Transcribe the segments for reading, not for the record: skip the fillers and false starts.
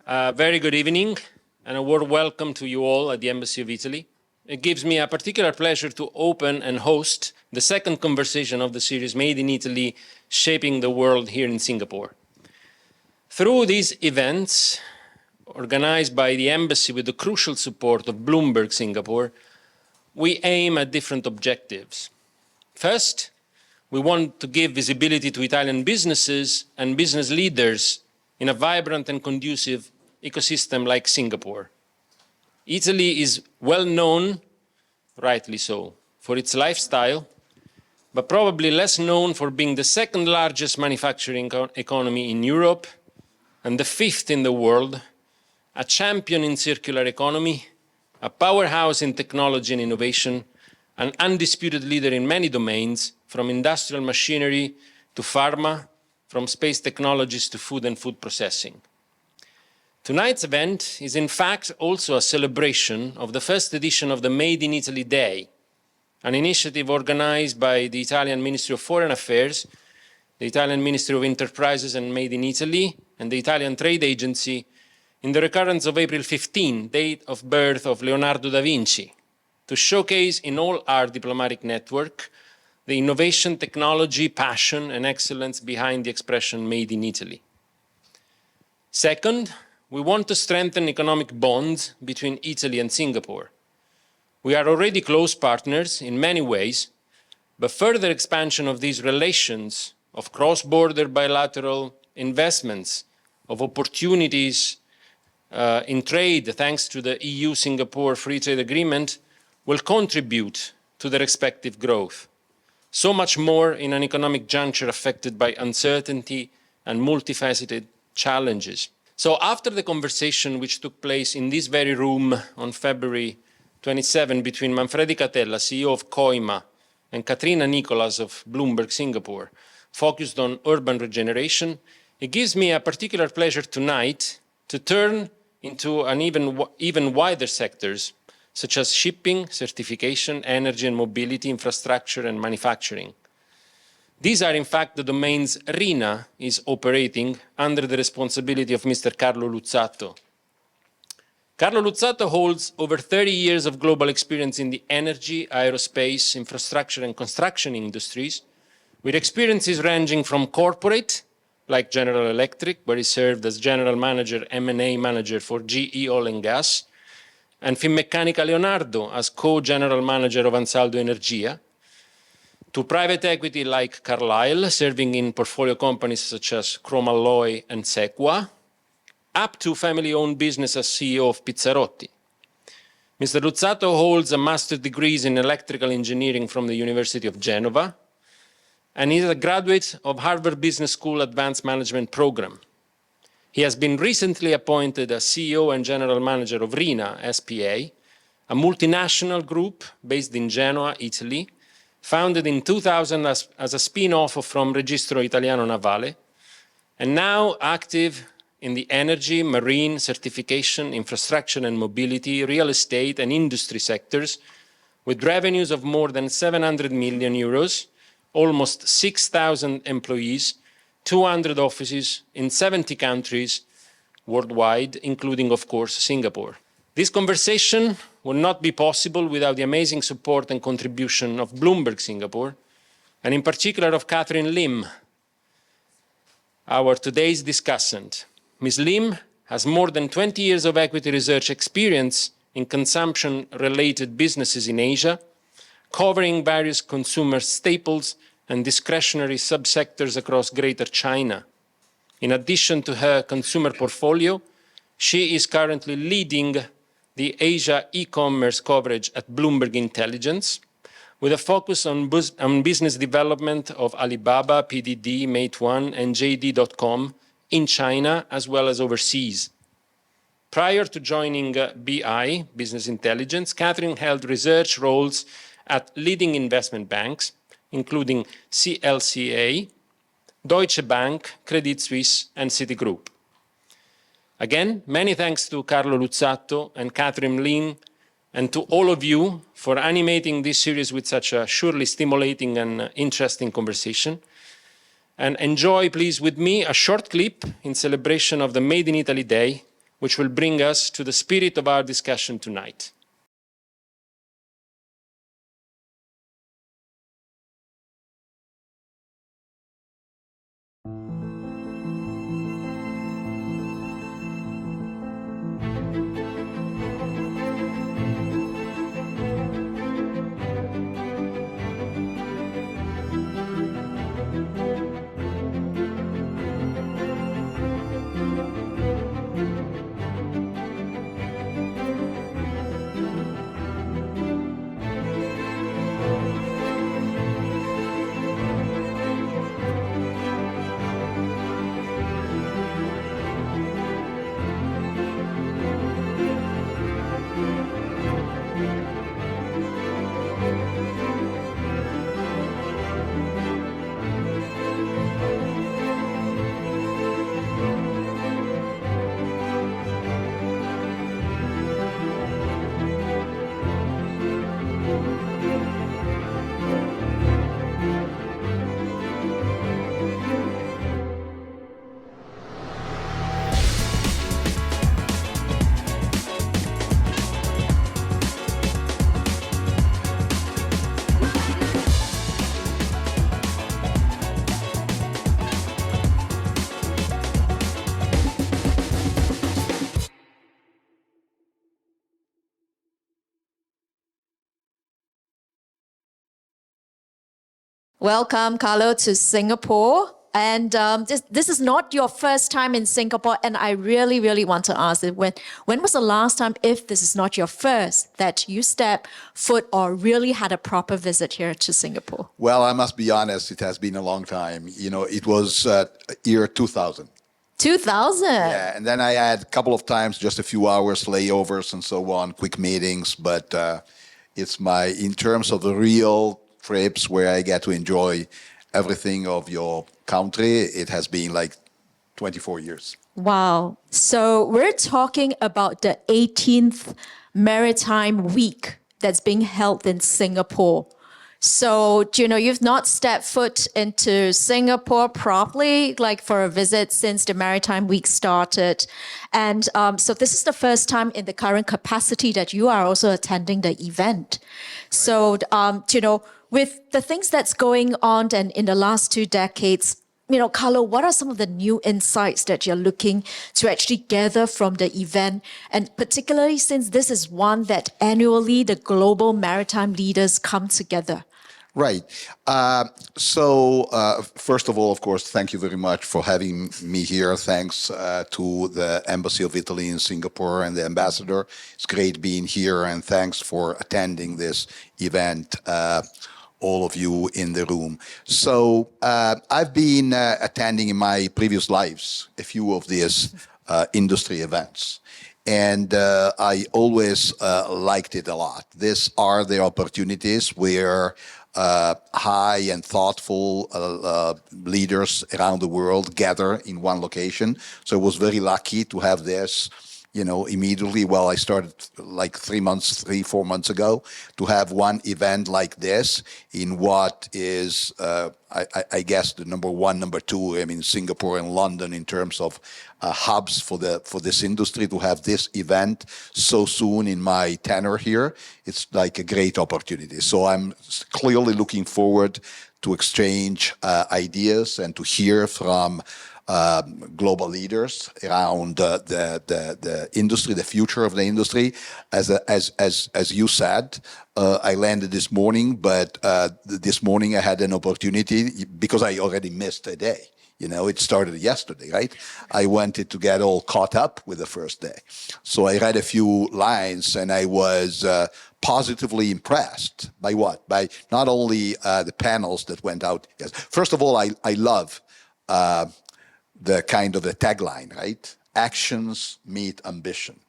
Very good evening and a warm welcome to you all at the Embassy of Italy. It gives me a particular pleasure to open and host the second conversation of the series Made in Italy, Shaping the World here in Singapore. Through these events, organized by the Embassy with the crucial support of Bloomberg Singapore, we aim at different objectives. First, we want to give visibility to Italian businesses and business leaders in a vibrant and conducive ecosystem like Singapore. Italy is well known, rightly so, for its lifestyle, but probably less known for being the second largest manufacturing economy in Europe and the fifth in the world, a champion in circular economy, a powerhouse in technology and innovation, an undisputed leader in many domains, from industrial machinery to pharma, from space technologies to food and food processing. Tonight's event is in fact also a celebration of the first edition of the Made in Italy Day, an initiative organized by the Italian Ministry of Foreign Affairs, the Italian Ministry of Enterprises and Made in Italy, and the Italian Trade Agency in the recurrence of April 15, date of birth of Leonardo da Vinci, to showcase in all our diplomatic network the innovation, technology, passion, and excellence behind the expression Made in Italy. Second, we want to strengthen economic bonds between Italy and Singapore. We are already close partners in many ways, but further expansion of these relations, of cross-border bilateral investments, of opportunities in trade, thanks to the EU-Singapore Free Trade Agreement, will contribute to the respective growth. So much more in an economic juncture affected by uncertainty and multifaceted challenges. So after the conversation which took place in this very room on February 27 between Manfredi Catella, CEO of COIMA, and Katrina Nicholas of Bloomberg Singapore, focused on urban regeneration, it gives me a particular pleasure tonight to turn into an even wider sectors, such as shipping, certification, energy and mobility, infrastructure and manufacturing. These are in fact the domains RINA is operating under the responsibility of Mr. Carlo Luzzatto. Carlo Luzzatto holds over 30 years of global experience in the energy, aerospace, infrastructure and construction industries, with experiences ranging from corporate, like General Electric, where he served as General Manager, M&A Manager for GE Oil and Gas, and Finmeccanica Leonardo as co-general manager of Ansaldo Energia, to private equity like Carlyle, serving in portfolio companies such as Chromalloy and Sequa, up to family-owned business as CEO of Pizzarotti. Mr. Luzzatto holds a master's degree in electrical engineering from the University of Genova, and is a graduate of Harvard Business School Advanced Management Program. He has been recently appointed as CEO and General Manager of RINA SPA, a multinational group based in Genoa, Italy, founded in 2000 as a spin-off from Registro Italiano Navale, and now active in the energy, marine, certification, infrastructure and mobility, real estate and industry sectors, with revenues of more than 700 million euros, almost 6,000 employees, 200 offices in 70 countries worldwide, including, of course, Singapore. This conversation would not be possible without the amazing support and contribution of Bloomberg Singapore, and in particular of Catherine Lim, our today's discussant. Ms. Lim has more than 20 years of equity research experience in consumption-related businesses in Asia, covering various consumer staples and discretionary subsectors across Greater China. In addition to her consumer portfolio, she is currently leading the Asia e-commerce coverage at Bloomberg Intelligence, with a focus on business development of Alibaba, PDD, Meituan, and JD.com in China as well as overseas. Prior to joining BI, Business Intelligence, Catherine held research roles at leading investment banks, including CLCA, Deutsche Bank, Credit Suisse, and Citigroup. Again, many thanks to Carlo Luzzatto and Catherine Lim, and to all of you for animating this series with such a surely stimulating and interesting conversation. And enjoy, please, with me a short clip in celebration of the Made in Italy Day which will bring us to the spirit of our discussion tonight. Welcome, Carlo, to Singapore. And this is not your first time in Singapore. And I really, really want to ask, when was the last time, if this is not your first, that you stepped foot or really had a proper visit here to Singapore? Well, I must be honest, it has been a long time. You know, it was year 2000. 2000? Yeah, and then I had a couple of times, just a few hours layovers and so on, quick meetings. But it's in terms of the real trips where I get to enjoy everything of your country, it has been like 24 years. Wow. So we're talking about the 18th Maritime Week that's being held in Singapore. So, you've not stepped foot into Singapore properly, like for a visit since the Maritime Week started. And so this is the first time in the current capacity that you are also attending the event. Right. So, with the things that's going on and in the last 2 decades, Carlo, what are some of the new insights that you're looking to actually gather from the event? And particularly since this is one that annually the global maritime leaders come together. Right. So first of all, of course, thank you very much for having me here. Thanks to the Embassy of Italy in Singapore and the ambassador. It's great being here, and thanks for attending this event. All of you in the room. So I've been attending in my previous lives a few of these industry events. And I always liked it a lot. These are the opportunities where high and thoughtful leaders around the world gather in one location. So I was very lucky to have this immediately. Well, I started like 3-4 months ago to have one event like this in what is, I guess, the number 1, number 2. I mean, Singapore and London in terms of hubs for this industry. To have this event so soon in my tenure here, it's like a great opportunity. So I'm clearly looking forward to exchange ideas and to hear from global leaders around the industry, the future of the industry. As you said, I landed this morning, but this morning I had an opportunity because I already missed a day. It started yesterday, right? I wanted to get all caught up with the first day. So I read a few lines and I was positively impressed by what? By not only the panels that went out. Yes. First of all, I love the kind of the tagline, right? Actions meet ambition.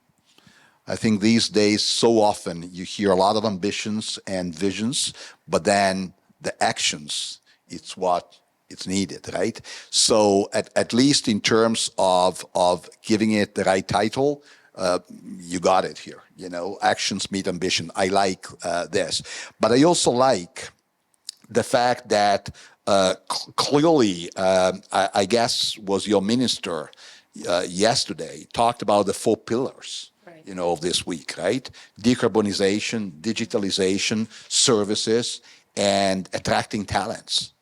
I think these days, so often you hear a lot of ambitions and visions, but then the actions, it's what it's needed, right? So at least in terms of giving it the right title, you got it here. Actions meet ambition. I like this. But I also like the fact that clearly, I guess, was your minister, yesterday talked about the four pillars, of this week, right? Decarbonization, digitalization, services, and attracting talents.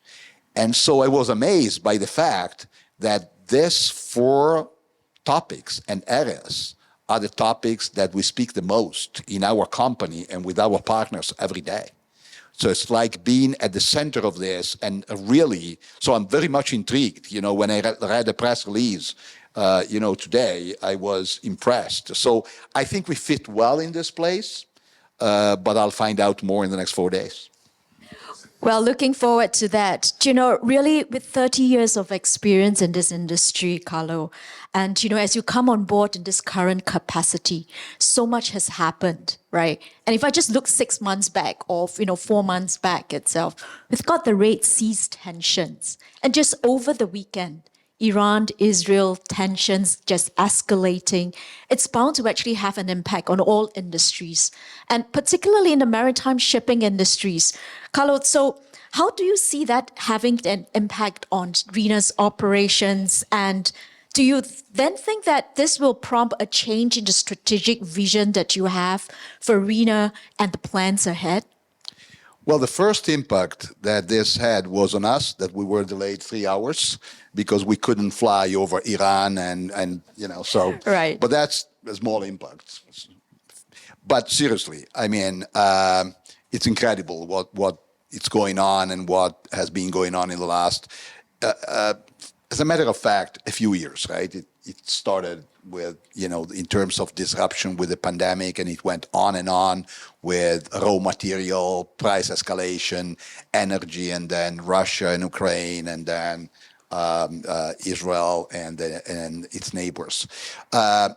And so I was amazed by the fact that these four topics and areas are the topics that we speak the most in our company and with our partners every day. So it's like being at the center of this and really, so I'm very much intrigued. When I read the press release, today, I was impressed. So I think we fit well in this place, but I'll find out more in the next 4 days. Well, looking forward to that. Really, with 30 years of experience in this industry, Carlo, and, as you come on board in this current capacity, so much has happened, right? And if I just look 6 months back or, 4 months back itself, we've got the Red Sea tensions. And just over the weekend, Iran-Israel tensions just escalating. It's bound to actually have an impact on all industries, and particularly in the maritime shipping industries. Carlo, so how do you see that having an impact on RINA's operations? And do you then think that this will prompt a change in the strategic vision that you have for RINA and the plans ahead? Well, the first impact that this had was on us, that we were delayed 3 hours because we couldn't fly over Iran and so. Right. But that's a small impact. But seriously, I mean, it's incredible what is going on and what has been going on in the last, as a matter of fact, a few years, right? It started with, in terms of disruption with the pandemic, and it went on and on with raw material, price escalation, energy, and then Russia and Ukraine, and then Israel and its neighbors.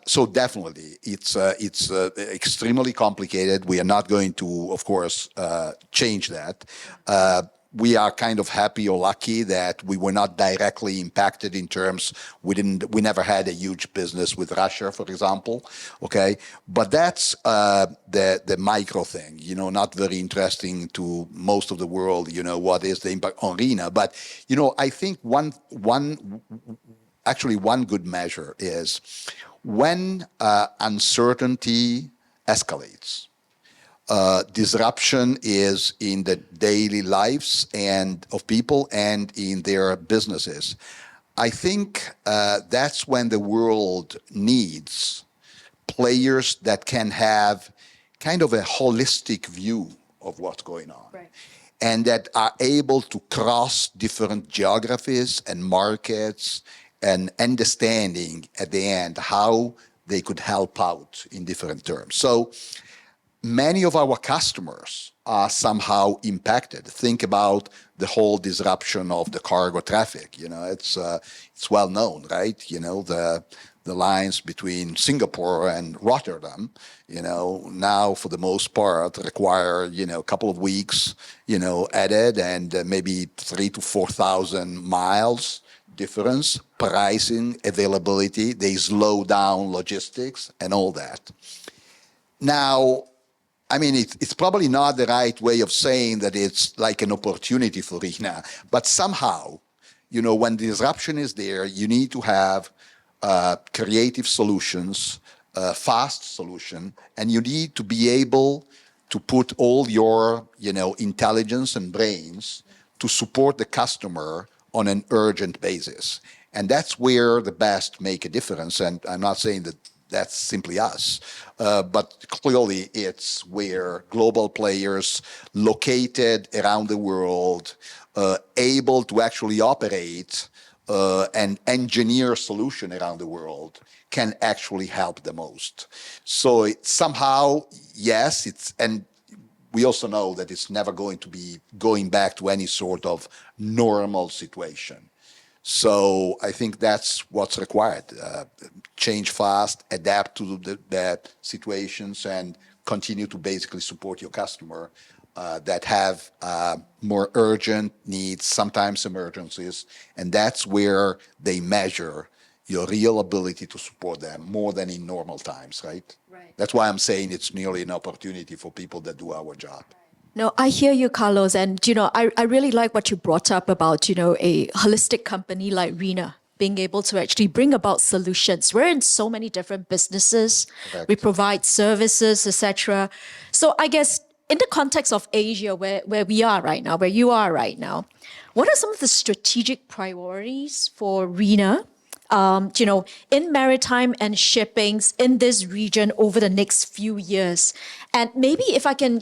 So definitely, it's extremely complicated. We are not going to, of course, change that. We are kind of happy or lucky that we were not directly impacted in terms, we never had a huge business with Russia, for example, okay? But that's the micro thing, not very interesting to most of the world, what is the impact on RINA. But, I think one good measure is when uncertainty escalates, disruption is in the daily lives and of people and in their businesses. I think that's when the world needs players that can have kind of a holistic view of what's going on. Right. And that are able to cross different geographies and markets and understanding at the end how they could help out in different terms. So many of our customers are somehow impacted. Think about the whole disruption of the cargo traffic. It's well known, right? The lines between Singapore and Rotterdam, now for the most part require, a couple of weeks, added and maybe 3,000 to 4,000 miles difference, pricing, availability. They slow down logistics and all that. Now, I mean, it's probably not the right way of saying that it's like an opportunity for RINA, but somehow, when disruption is there, you need to have creative solutions, fast solution, and you need to be able to put all your, intelligence and brains to support the customer on an urgent basis. And that's where the best make a difference. And I'm not saying that that's simply us. But clearly it's where global players located around the world, able to actually operate and engineer solution around the world can actually help the most. So somehow, yes, and we also know that it's never going to be going back to any sort of normal situation. So I think that's what's required. Change fast, adapt to the situations, and continue to basically support your customer that have more urgent needs, sometimes emergencies. And that's where they measure your real ability to support them more than in normal times, right? Right. That's why I'm saying it's nearly an opportunity for people that do our job. No, I hear you, Carlos. And, I really like what you brought up about, a holistic company like RINA, being able to actually bring about solutions. We're in so many different businesses. Correct. We provide services, etc. So I guess in the context of Asia, where we are right now, where you are right now, what are some of the strategic priorities for RINA, in maritime and shippings in this region over the next few years? And maybe if I can,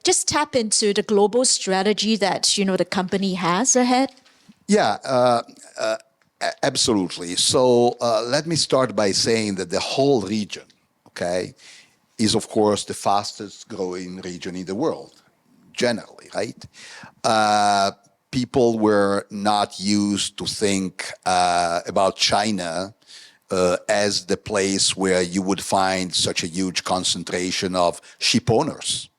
just tap into the global strategy that, the company has ahead. Yeah, absolutely. So let me start by saying that the whole region, okay, is of course the fastest growing region in the world, generally, right? People were not used to think about China as the place where you would find such a huge concentration of ship owners.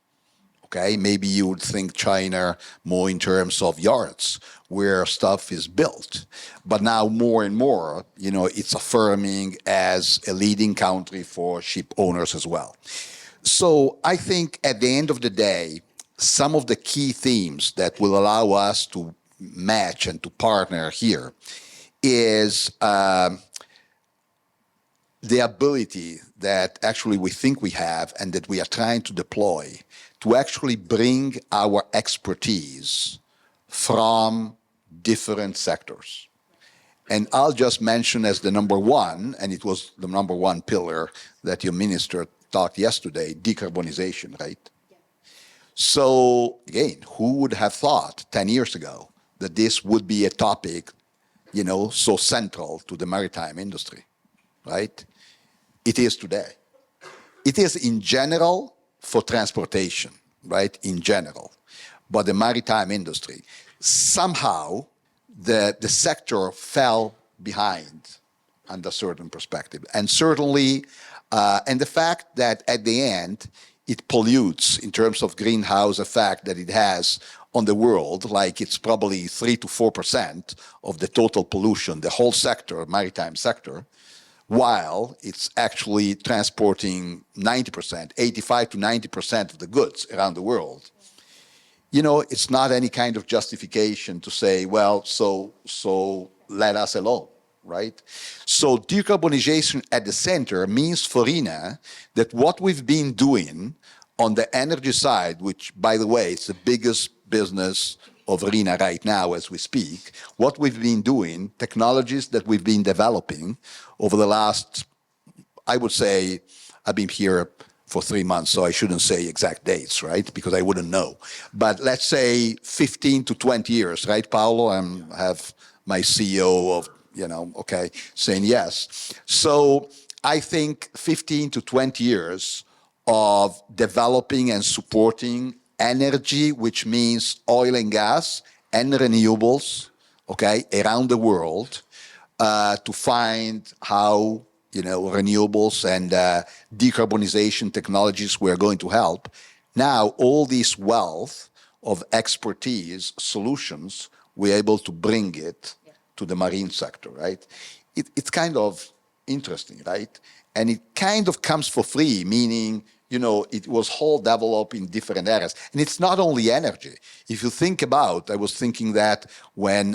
Okay, maybe you would think China more in terms of yards where stuff is built. But now more and more, it's affirming as a leading country for ship owners as well. So I think at the end of the day, some of the key themes that will allow us to match and to partner here is the ability that actually we think we have and that we are trying to deploy to actually bring our expertise from different sectors. And I'll just mention as the number one, and it was the number one pillar that your minister talked yesterday, decarbonization, right? Yeah. So again, who would have thought 10 years ago that this would be a topic, so central to the maritime industry, right? It is today. It is in general for transportation, right? In general. But the maritime industry, somehow the sector fell behind under certain perspective. And certainly, and the fact that at the end, it pollutes in terms of greenhouse effect that it has on the world, like it's probably 3 to 4% of the total pollution, the whole sector, maritime sector, while it's actually transporting 90%, 85 to 90% of the goods around the world. It's not any kind of justification to say, well, so let us alone, right? So decarbonization at the center means for RINA that what we've been doing on the energy side, which, by the way, is the biggest business of RINA right now as we speak, what we've been doing, technologies that we've been developing over the last, I would say, I've been here for 3 months, so I shouldn't say exact dates, right? Because I wouldn't know. But let's say 15 to 20 years, right, Paolo? I have my CEO of, okay, saying yes. So I think 15 to 20 years of developing and supporting energy, which means oil and gas and renewables, okay, around the world, to find how, renewables and decarbonization technologies were going to help. Now, all this wealth of expertise, solutions, we're able to bring it to the marine sector, right? It's kind of interesting, right? And it kind of comes for free, meaning, it was whole developed in different areas. And it's not only energy. If you think about, I was thinking that when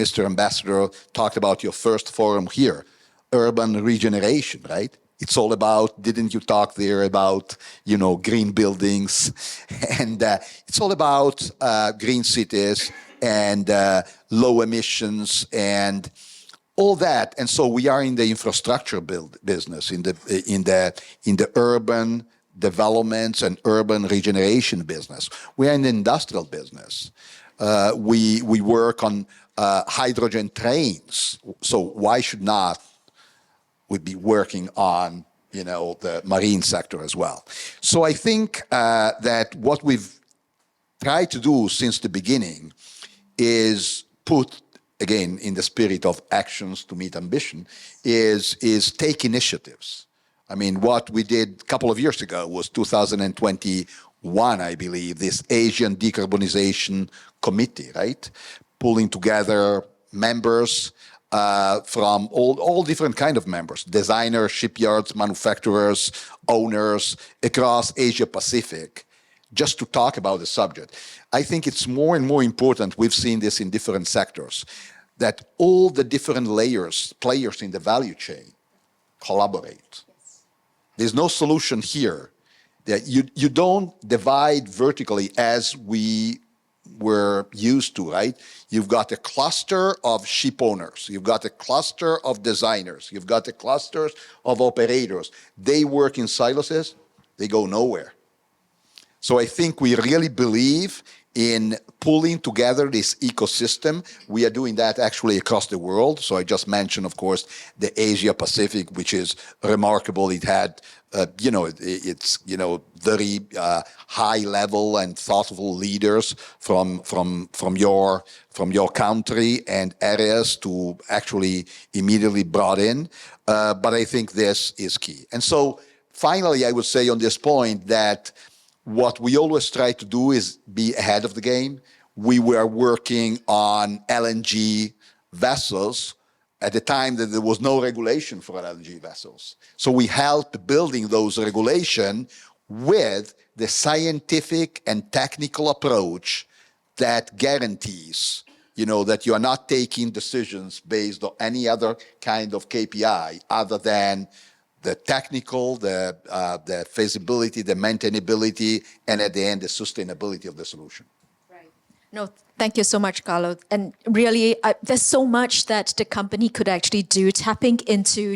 Mr. Ambassador talked about your first forum here, urban regeneration, right? It's all about, didn't you talk there about, green buildings? And it's all about green cities and low emissions and all that. And so we are in the infrastructure business, in the urban developments and urban regeneration business. We are in the industrial business. We work on hydrogen trains. So why should not we be working on the marine sector as well? So I think that what we've tried to do since the beginning is put, again, in the spirit of actions to meet ambition, is take initiatives. I mean, what we did a couple of years ago was 2021, I believe, this Asian Decarbonization Committee, right? Pulling together members from all different kind of members, designers, shipyards, manufacturers, owners across Asia Pacific, just to talk about the subject. I think it's more and more important. We've seen this in different sectors. that all the different players in the value chain collaborate. There's no solution here. That you don't divide vertically as we were used to, right? You've got a cluster of ship owners. You've got a cluster of designers. You've got a cluster of operators. They work in silos. They go nowhere. So I think we really believe in pulling together this ecosystem. We are doing that actually across the world. So I just mentioned, of course, the Asia Pacific, which is remarkable. It had, it's very high level and thoughtful leaders from your country and areas to actually immediately brought in. But I think this is key. And so finally, I would say on this point that what we always try to do is be ahead of the game. We were working on LNG vessels at the time that there was no regulation for LNG vessels. So we helped building those regulations with the scientific and technical approach that guarantees, that you are not taking decisions based on any other kind of KPI other than the technical, the feasibility, the maintainability, and at the end, the sustainability of the solution. Right. No, thank you so much, Carlo. And really, there's so much that the company could actually do, tapping into,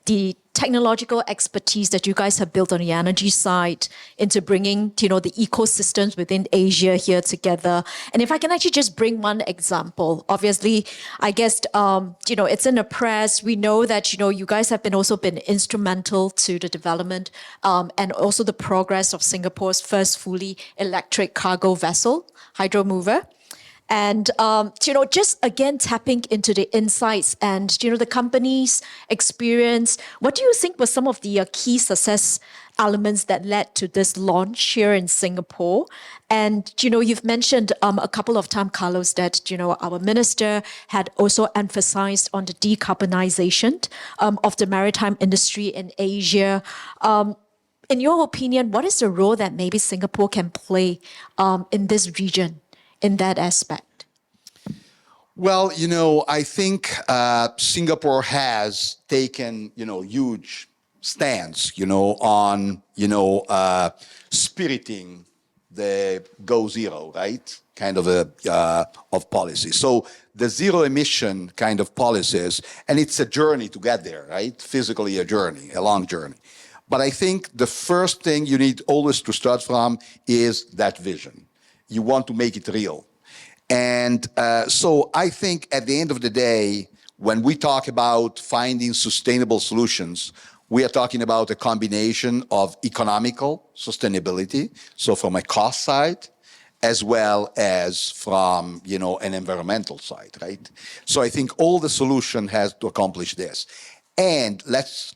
the technological expertise that you guys have built on the energy side into bringing, the ecosystems within Asia here together. And if I can actually just bring one example, obviously, I guess, it's in the press. We know that, you guys have also been instrumental to the development and also the progress of Singapore's first fully electric cargo vessel, hydro mover. And, just again, tapping into the insights and, the company's experience, what do you think were some of the key success elements that led to this launch here in Singapore? And, you've mentioned a couple of times, Carlos, that, our minister had also emphasized on the decarbonization of the maritime industry in Asia. In your opinion, what is the role that maybe Singapore can play in this region? In that aspect? Well, I think Singapore has taken, huge stance, on, spiriting the Go Zero, right? Kind of of policy. So the zero emission kind of policies, and it's a journey to get there, right? Physically a journey, a long journey. But I think the first thing you need always to start from is that vision. You want to make it real. And so I think at the end of the day, when we talk about finding sustainable solutions, we are talking about a combination of economical sustainability, so from a cost side, as well as from, an environmental side, right? So I think all the solution has to accomplish this. And let's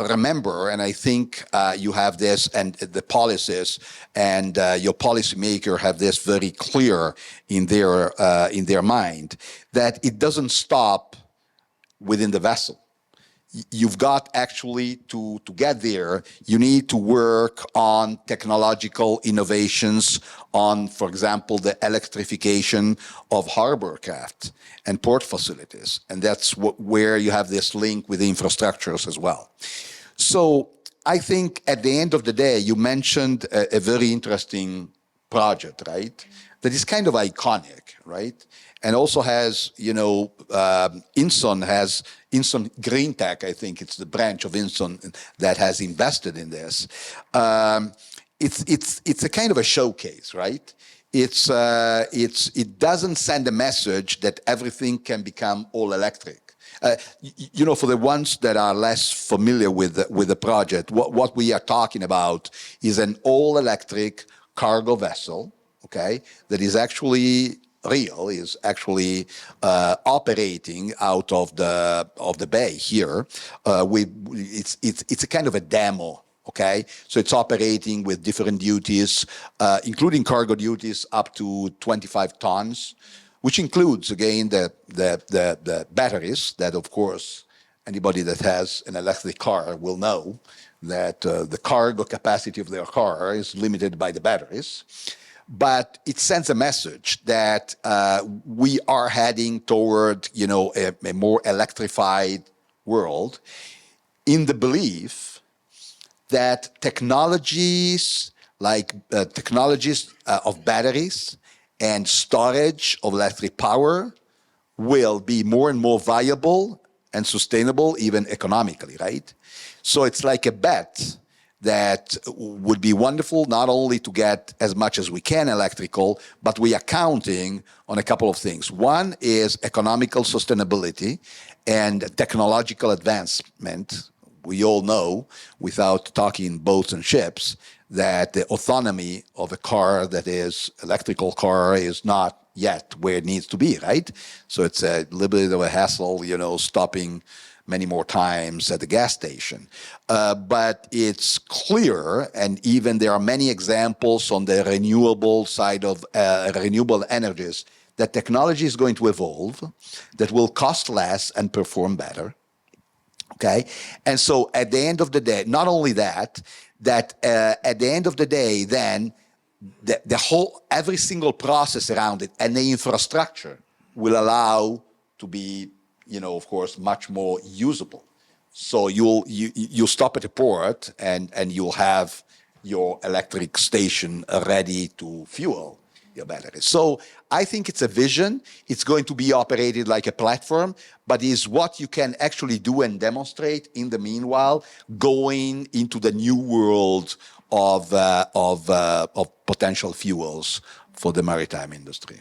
remember, and I think you have this and the policies and your policymaker have this very clear in their mind, that it doesn't stop within the vessel. You've got actually to get there, you need to work on technological innovations on, for example, the electrification of harbor craft and port facilities. And that's where you have this link with the infrastructures as well. So I think at the end of the day, you mentioned a very interesting project, right? That is kind of iconic, right? And also has, Inson Green Tech, I think it's the branch of Inson that has invested in this. It's a kind of a showcase, right? It doesn't send a message that everything can become all electric. For the ones that are less familiar with the project, what we are talking about is an all electric cargo vessel, okay, that is actually real, is actually operating out of the bay here. It's a kind of a demo, okay? So it's operating with different duties, including cargo duties up to 25 tons, which includes, again, the batteries that, of course, anybody that has an electric car will know that the cargo capacity of their car is limited by the batteries. but it sends a message that we are heading toward, a more electrified world, in the belief that technologies like technologies of batteries and storage of electric power will be more and more viable and sustainable, even economically, right? So it's like a bet that would be wonderful not only to get as much as we can electrical, but we are counting on a couple of things. One is economical sustainability and technological advancement. We all know, without talking boats and ships, that the autonomy of a car that is electrical car is not yet where it needs to be, right? So it's a little bit of a hassle, stopping many more times at the gas station. But it's clear, and even there are many examples on the renewable side of renewable energies, that technology is going to evolve, that will cost less and perform better. Okay, and so at the end of the day, not only that at the end of the day, then the whole, every single process around it and the infrastructure will allow to be, of course, much more usable. So you'll stop at a port and you'll have your electric station ready to fuel your batteries. So I think it's a vision. It's going to be operated like a platform, but is what you can actually do and demonstrate in the meanwhile, going into the new world of potential fuels for the maritime industry.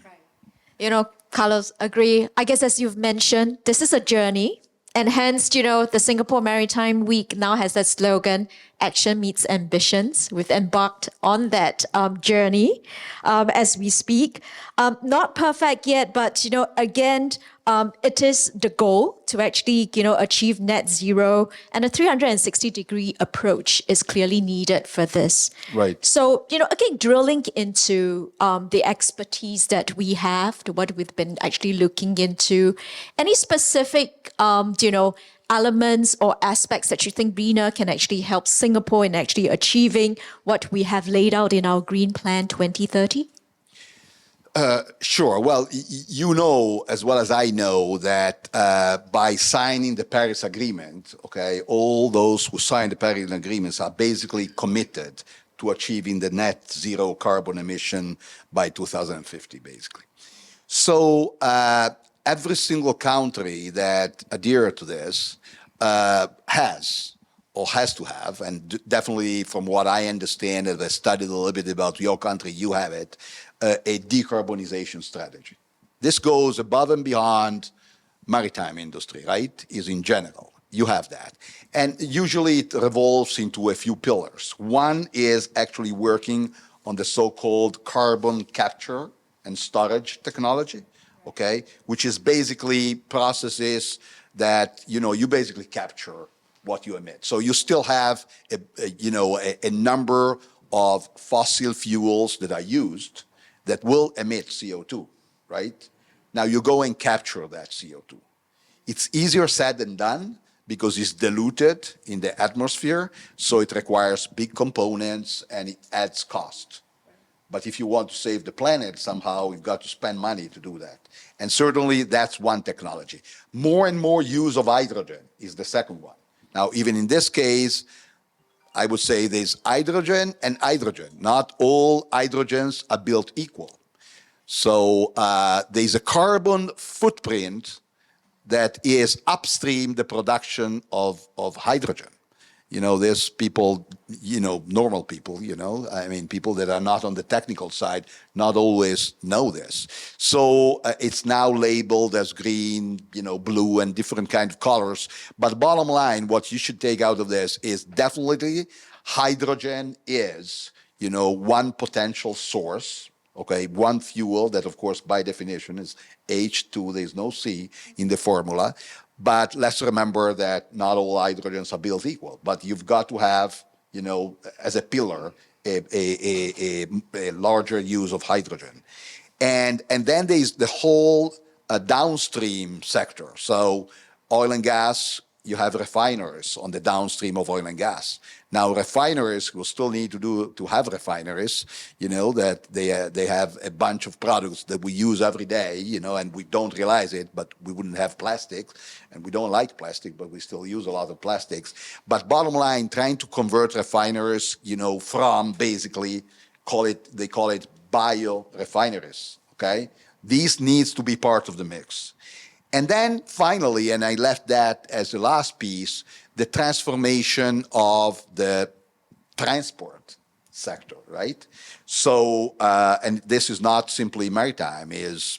Right. Carlos, agree. I guess as you've mentioned, this is a journey. And hence, the Singapore Maritime Week now has that slogan, action meets ambitions. We've embarked on that journey as we speak. Not perfect yet, but, again, it is the goal to actually, achieve net zero, and a 360-degree approach is clearly needed for this. Right. So, again, drilling into the expertise that we have, to what we've been actually looking into, any specific, elements or aspects that you think RINA can actually help Singapore in actually achieving what we have laid out in our Green Plan 2030? Sure. Well, you know as well as I know that by signing the Paris Agreement, okay, all those who signed the Paris Agreements are basically committed to achieving the net zero carbon emission by 2050, basically. So every single country that adhered to this has to have, and definitely from what I understand, as I studied a little bit about your country, you have it, a decarbonization strategy. This goes above and beyond maritime industry, right? Is in general. You have that. And usually it revolves into a few pillars. One is actually working on the so-called carbon capture and storage technology, okay, which is basically processes that, you basically capture what you emit. So you still have a number of fossil fuels that are used that will emit CO2, right? Now you go and capture that CO2. It's easier said than done because it's diluted in the atmosphere, so it requires big components and it adds cost. But if you want to save the planet, somehow you've got to spend money to do that. And certainly that's one technology. More and more use of hydrogen is the second one. Now, even in this case, I would say there's hydrogen and hydrogen. Not all hydrogens are built equal. So there's a carbon footprint that is upstream the production of hydrogen. There's people, normal people, people that are not on the technical side, not always know this. So it's now labeled as green, blue and different kind of colors. But bottom line, what you should take out of this is definitely hydrogen is, one potential source, okay, one fuel that, of course, by definition is H2, there's no C in the formula. But let's remember that not all hydrogens are built equal. But you've got to have, as a pillar, a larger use of hydrogen. And then there's the whole downstream sector. So oil and gas you have refineries on the downstream of oil and gas. Now, refineries will still need to have refineries, that they have a bunch of products that we use every day, and we don't realize it, but we wouldn't have plastics, and we don't like plastic, but we still use a lot of plastics. But bottom line, trying to convert refineries, from basically, they call it bio refineries, okay? These needs to be part of the mix. And then finally, and I left that as the last piece, the transformation of the transport sector, right? So, and this is not simply maritime, is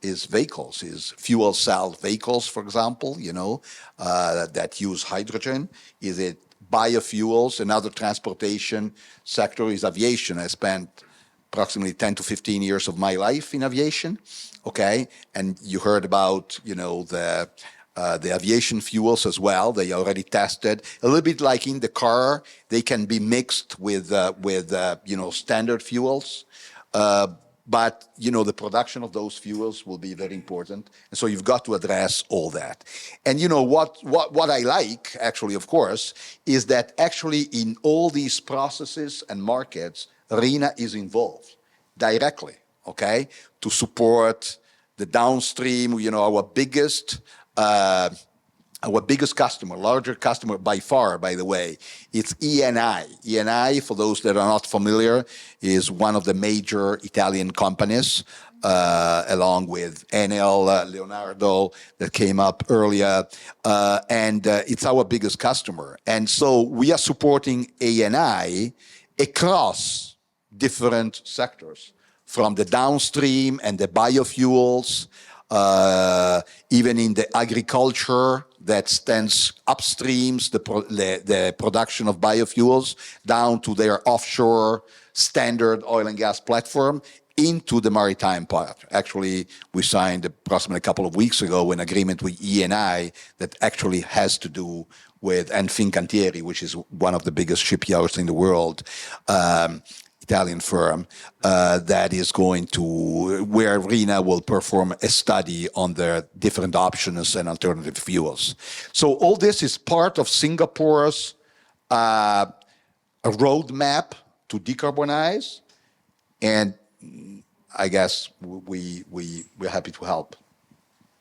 vehicles, is fuel cell vehicles, for example, that use hydrogen. Is it biofuels? Another transportation sector is aviation. I spent approximately 10 to 15 years of my life in aviation, okay? And you heard about, the aviation fuels as well. They already tested. A little bit like in the car, they can be mixed with standard fuels. But, the production of those fuels will be very important. And so you've got to address all that. And, what I like, actually, of course, is that actually in all these processes and markets, RINA is involved directly, okay, to support the downstream, our biggest customer, larger customer by far, by the way, it's ENI. ENI, for those that are not familiar, is one of the major Italian companies, along with Enel, Leonardo, that came up earlier, and it's our biggest customer. And so we are supporting ENI across different sectors, from the downstream and the biofuels, even in the agriculture that stands upstreams, the production of biofuels, down to their offshore standard oil and gas platform, into the maritime part. Actually, we signed approximately a couple of weeks ago an agreement with ENI that actually has to do with, and Fincantieri, which is one of the biggest shipyards in the world, Italian firm, that is going to, where RINA will perform a study on the different options and alternative fuels. So all this is part of Singapore's a roadmap to decarbonize, and I guess we're happy to help.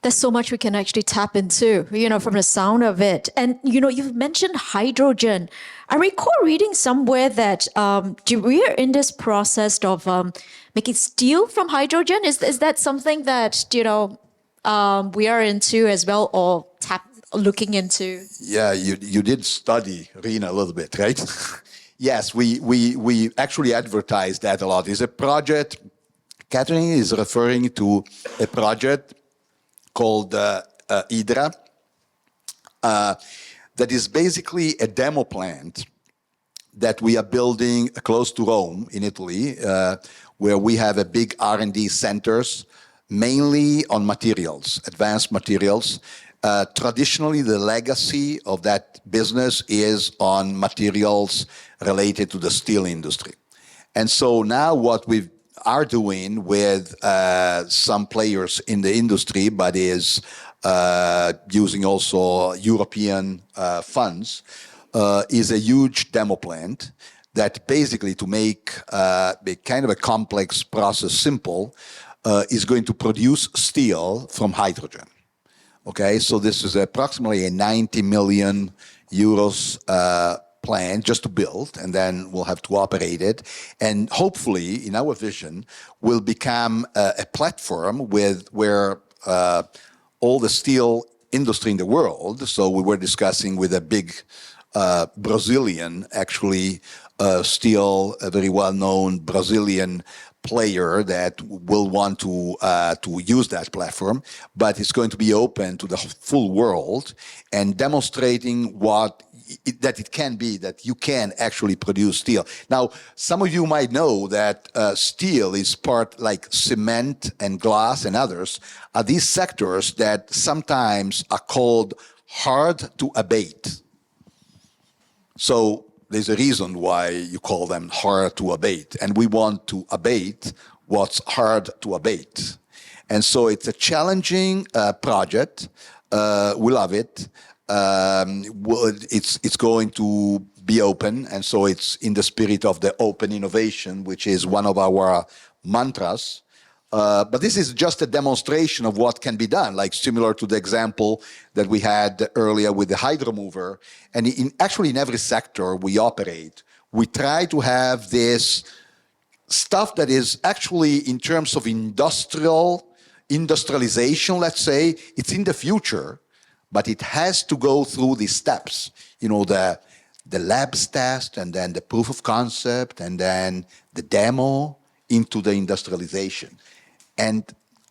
There's so much we can actually tap into, from the sound of it. And, you've mentioned hydrogen. I recall reading somewhere that we are in this process of making steel from hydrogen. Is that something that, we are into as well, or looking into? Yeah, you did study RINA a little bit, right? Yes, we actually advertise that a lot. It's a project, Catherine is referring to a project called Hydra, that is basically a demo plant that we are building close to Rome in Italy, where we have a big R&D centers, mainly on materials, advanced materials. Traditionally, the legacy of that business is on materials related to the steel industry. And so now what we are doing with some players in the industry, but is using also European funds, is a huge demo plant that basically, to make kind of a complex process simple, is going to produce steel from hydrogen. Okay, so this is approximately a 90 million euros plan just to build, and then we'll have to operate it. And hopefully, in our vision, will become a platform where all the steel industry in the world, so we were discussing with a big Brazilian, actually, steel, a very well-known Brazilian player that will want to use that platform, but it's going to be open to the full world and demonstrating that it can be, that you can actually produce steel. Now, some of you might know that steel is part, like cement and glass and others, are these sectors that sometimes are called hard to abate. So there's a reason why you call them hard to abate, and we want to abate what's hard to abate. And so it's a challenging project. We love it. It's going to be open, and so it's in the spirit of the open innovation, which is one of our mantras. But this is just a demonstration of what can be done, like similar to the example that we had earlier with the hydromover. And actually in every sector we operate, we try to have this stuff that is actually, in terms of industrialization, let's say, it's in the future, but it has to go through these steps. You know, the labs test, and then the proof of concept, and then the demo into the industrialization. And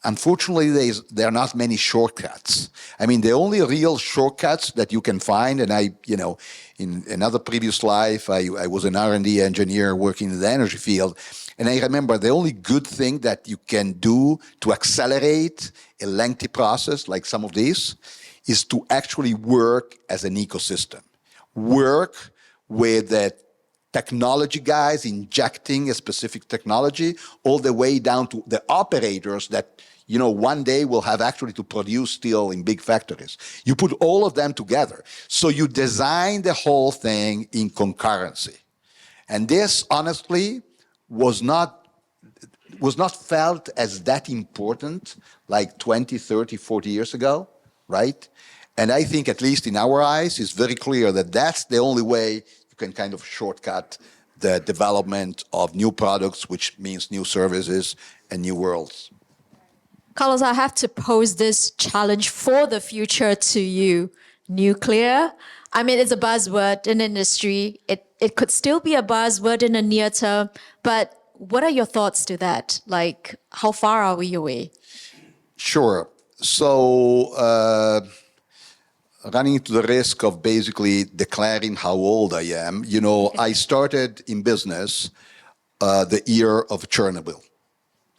unfortunately, there are not many shortcuts. I mean, the only real shortcuts that you can find, and in another previous life, I was an R&D engineer working in the energy field, and I remember the only good thing that you can do to accelerate a lengthy process like some of these is to actually work as an ecosystem. Work with the technology guys injecting a specific technology, all the way down to the operators that, one day will have actually to produce steel in big factories. You put all of them together. So you design the whole thing in concurrency. And this, honestly, was not felt as that important like 20, 30, 40 years ago, right? And I think, at least in our eyes, it's very clear that that's the only way you can kind of shortcut the development of new products, which means new services and new worlds. Carlos, I have to pose this challenge for the future to you. Nuclear, I mean, it's a buzzword in industry. It could still be a buzzword in the near term, but what are your thoughts to that? Like, how far are we away? Sure. So, running into the risk of basically declaring how old I am, I started in business the year of Chernobyl.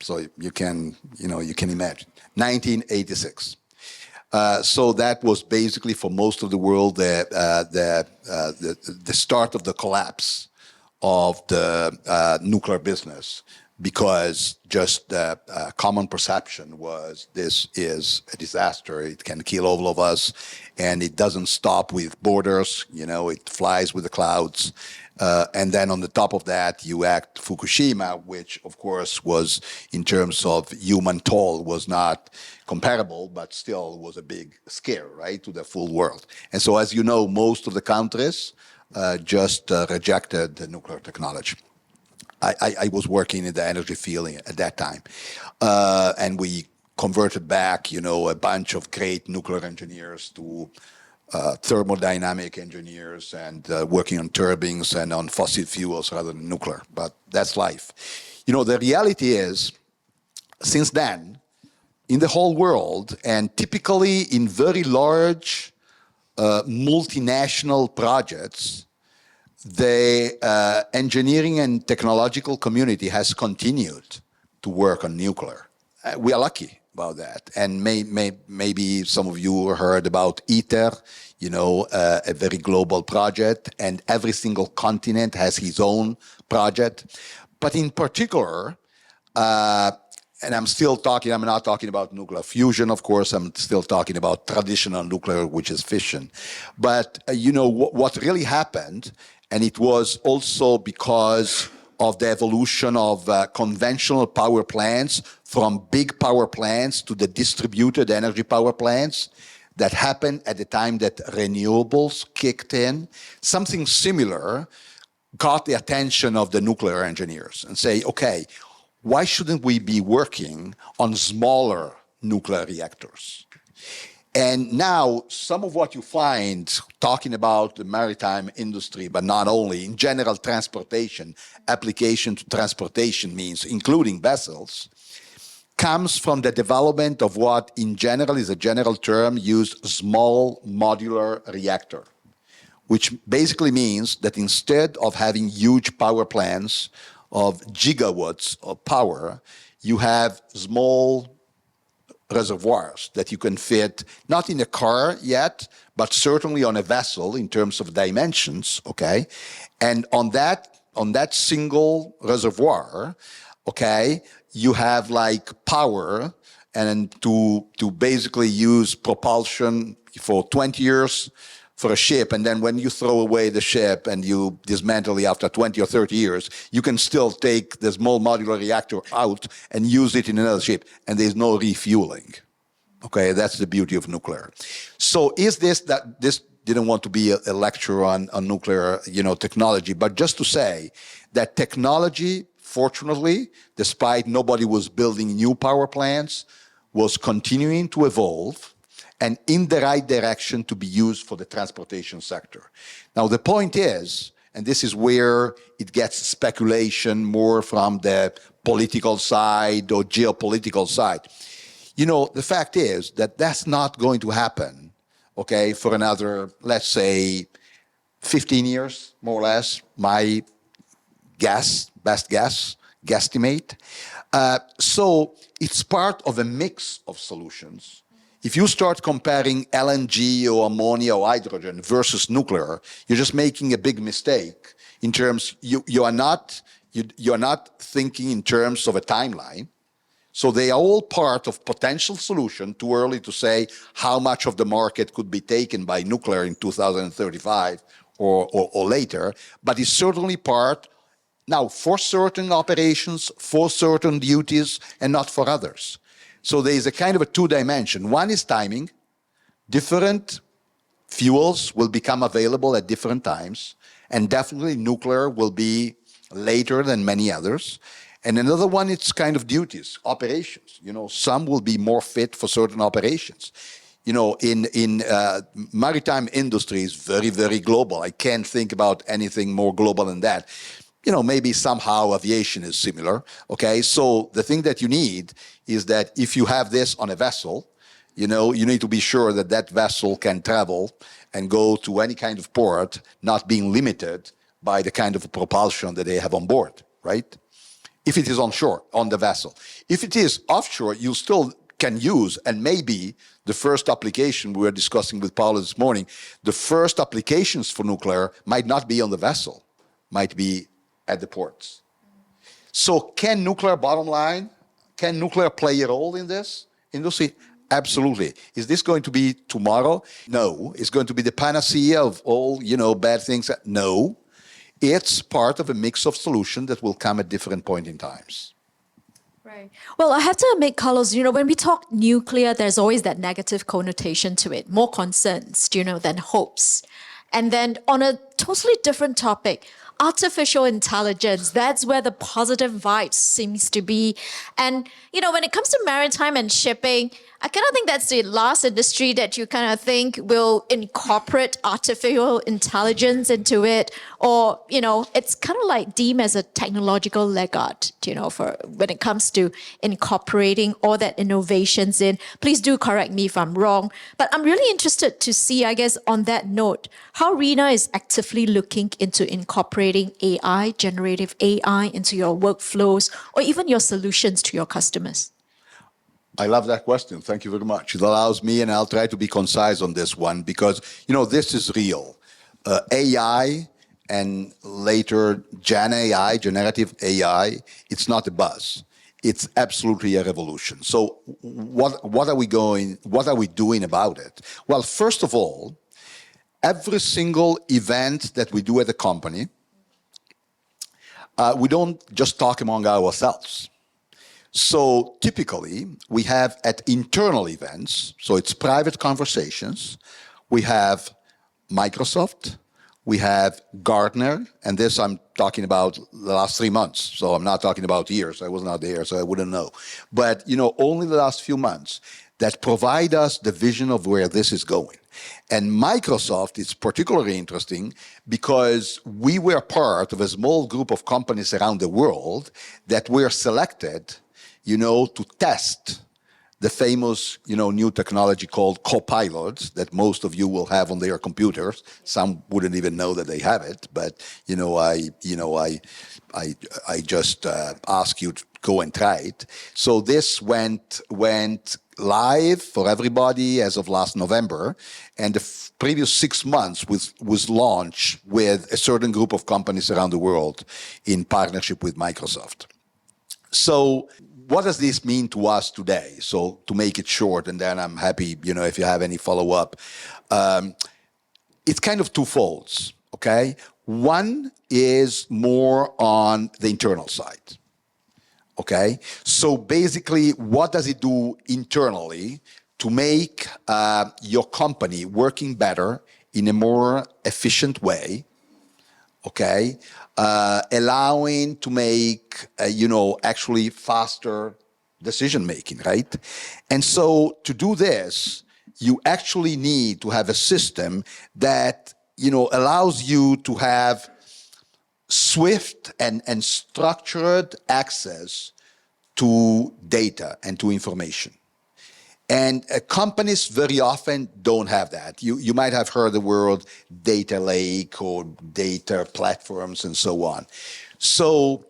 So you can imagine, 1986. So that was basically, for most of the world, the start of the collapse of the nuclear business, because just the common perception was this is a disaster. It can kill all of us, and it doesn't stop with borders. It flies with the clouds. And then on the top of that, you add Fukushima, which, of course, was, in terms of human toll, was not comparable, but still was a big scare, right, to the full world. And so, as you know, most of the countries just rejected the nuclear technology. I was working in the energy field at that time, and we converted back, a bunch of great nuclear engineers to thermodynamic engineers and working on turbines and on fossil fuels rather than nuclear. But that's life. The reality is, since then, in the whole world, and typically in very large multinational projects, the engineering and technological community has continued to work on nuclear. We are lucky about that. And maybe some of you heard about ITER, a very global project, and every single continent has its own project. But in particular, and I'm not talking about nuclear fusion, of course, I'm still talking about traditional nuclear, which is fission. But, what really happened, and it was also because of the evolution of conventional power plants, from big power plants to the distributed energy power plants, that happened at the time that renewables kicked in. Something similar caught the attention of the nuclear engineers and say, okay, why shouldn't we be working on smaller nuclear reactors? And now, some of what you find talking about the maritime industry, but not only, in general transportation, application to transportation means including vessels, comes from the development of what in general is a general term used, small modular reactor, which basically means that instead of having huge power plants of gigawatts of power, you have small reservoirs that you can fit, not in a car yet, but certainly on a vessel in terms of dimensions, okay? And on that single reservoir, okay, you have like power and to basically use propulsion for 20 years for a ship, and then when you throw away the ship and you dismantle it after 20 or 30 years, you can still take the small modular reactor out and use it in another ship, and there's no refueling. Okay, that's the beauty of nuclear. So this didn't want to be a lecture on nuclear, technology, but just to say that technology, fortunately, despite nobody was building new power plants, was continuing to evolve and in the right direction to be used for the transportation sector. Now, the point is, and this is where it gets speculation more from the political side or geopolitical side. The fact is that that's not going to happen, okay, for another, let's say, 15 years, more or less, my best guesstimate. So it's part of a mix of solutions. If you start comparing LNG or ammonia or hydrogen versus nuclear, you're just making a big mistake in terms, you are not thinking in terms of a timeline. So they are all part of potential solution. Too early to say how much of the market could be taken by nuclear in 2035 or later, but it's certainly part now for certain operations, for certain duties, and not for others. So there is a kind of a two-dimension. One is timing. Different fuels will become available at different times, and definitely nuclear will be later than many others. And another one, it's kind of duties, operations. Some will be more fit for certain operations. In maritime industry is very, very global. I can't think about anything more global than that. Maybe somehow aviation is similar, okay? So the thing that you need is that if you have this on a vessel, you need to be sure that that vessel can travel and go to any kind of port, not being limited by the kind of propulsion that they have on board, right? If it is onshore, on the vessel. If it is offshore, you still can use, and maybe the first application we were discussing with Paolo this morning, the first applications for nuclear might not be on the vessel, might be at the ports. So can nuclear, bottom line, can nuclear play a role in this industry? Absolutely. Is this going to be tomorrow? No. Is going to be the panacea of all, bad things? No. It's part of a mix of solutions that will come at different point in times. Right. Well, I have to admit, Carlos, when we talk nuclear, there's always that negative connotation to it, more concerns, than hopes. And then on a totally different topic, artificial intelligence, that's where the positive vibes seems to be. And, when it comes to maritime and shipping, I kind of think that's the last industry that you kind of think will incorporate artificial intelligence into it. Or, it's kind of like deemed as a technological laggard, for when it comes to incorporating all that innovations in. Please do correct me if I'm wrong. But I'm really interested to see, I guess, on that note, how RINA is actively looking into incorporating AI, generative AI, into your workflows or even your solutions to your customers. I love that question. Thank you very much. It allows me, and I'll try to be concise on this one, because, this is real. AI and later Gen AI, generative AI, it's not a buzz. It's absolutely a revolution. So what are we doing about it? Well, first of all, every single event that we do at the company, we don't just talk among ourselves. So typically, we have at internal events, so it's private conversations, we have Microsoft, we have Gartner, and this I'm talking about the last 3 months, so I'm not talking about years. I was not there, so I wouldn't know. But, only the last few months that provide us the vision of where this is going. And Microsoft is particularly interesting because we were part of a small group of companies around the world that were selected to test the famous, new technology called Copilot that most of you will have on their computers. Some wouldn't even know that they have it, but I just ask you to go and try it. So this went live for everybody as of last November, and the previous 6 months was launched with a certain group of companies around the world in partnership with Microsoft. So what does this mean to us today? So to make it short, and then I'm happy, if you have any follow-up. It's kind of twofolds, okay? One is more on the internal side, okay? So basically, what does it do internally to make your company working better in a more efficient way, okay? Allowing to make, actually faster decision making, right? And so to do this, you actually need to have a system that, allows you to have swift and structured access to data and to information. And companies very often don't have that. You might have heard the word data lake or data platforms and so on. So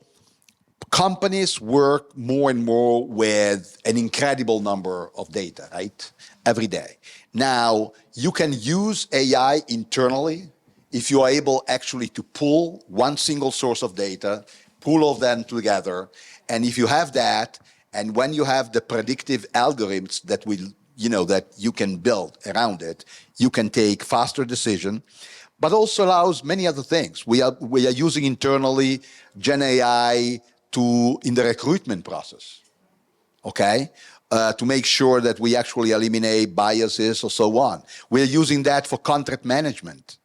companies work more and more with an incredible number of data, right? Every day. Now, you can use AI internally if you are able actually to pull one single source of data, pull all of them together, and if you have that, and when you have the predictive algorithms that will, that you can build around it, you can take faster decision, but also allows many other things. We are using internally Gen AI in the recruitment process, okay? To make sure that we actually eliminate biases or so on. We're using that for contract management.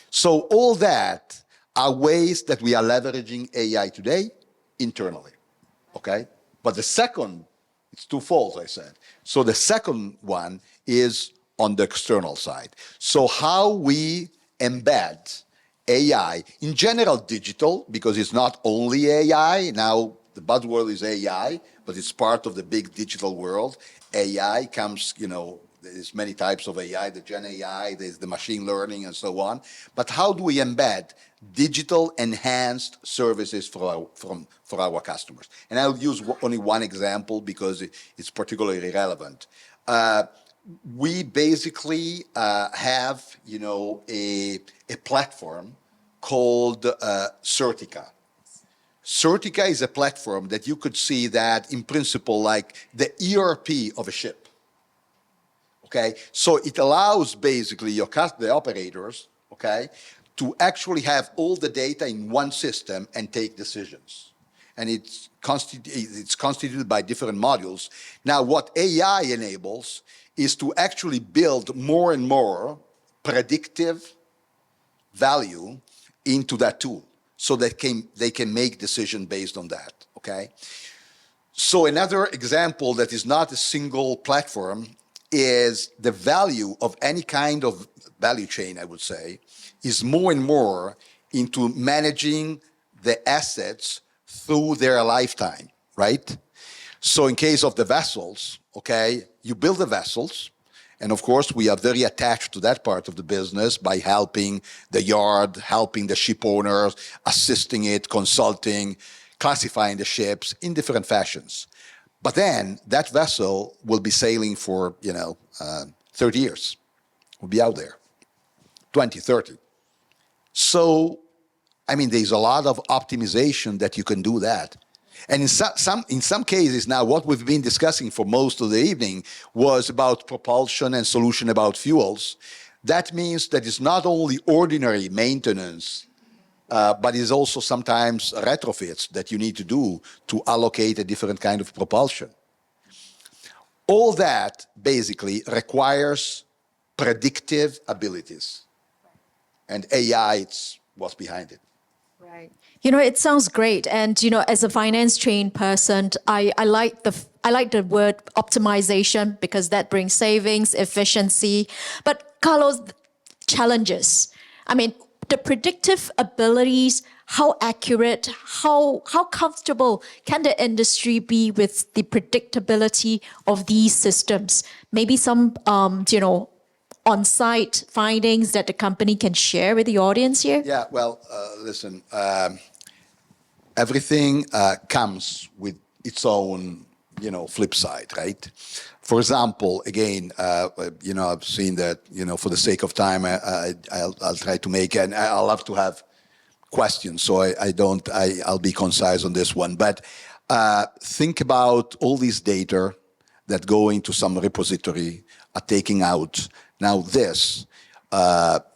So all that are ways that we are leveraging AI today internally, okay? But the second, it's twofold, I said. So the second one is on the external side. So how we embed AI, in general digital, because it's not only AI, now the buzzword is AI, but it's part of the big digital world. AI comes, there's many types of AI, the Gen AI, there's the machine learning and so on. But how do we embed digital enhanced services for our customers? And I'll use only one example because it's particularly relevant. We basically have, a platform called Certica. Certica is a platform that you could see that, in principle, like the ERP of a ship. Okay, so it allows basically the operators, okay, to actually have all the data in one system and take decisions. And it's constituted by different modules. Now, what AI enables is to actually build more and more predictive value into that tool so that they can make decisions based on that, okay? So another example that is not a single platform is the value of any kind of value chain, I would say, is more and more into managing the assets through their lifetime, right? So in case of the vessels, okay, you build the vessels, and of course we are very attached to that part of the business by helping the yard, helping the ship owners, assisting it, consulting, classifying the ships in different fashions. But then that vessel will be sailing for, 30 years. Will be out there, 20, 30. So, there's a lot of optimization that you can do that. And in some cases now, what we've been discussing for most of the evening was about propulsion and solution about fuels. That means that it's not only ordinary maintenance, but it's also sometimes retrofits that you need to do to allocate a different kind of propulsion. All that basically requires predictive abilities. And AI, it's what's behind it. Right. It sounds great. And, as a finance trained person, I like the word optimization because that brings savings, efficiency. But Carlos, challenges. The predictive abilities, how accurate, how comfortable can the industry be with the predictability of these systems? Maybe some, on-site findings that the company can share with the audience here? Yeah, well, listen, everything comes with its own, flip side, right? For example, again, I've seen that, for the sake of time, I'll try to make, and I'll have to have questions, so I'll be concise on this one. But Think about all these data that go into some repository are taking out. Now this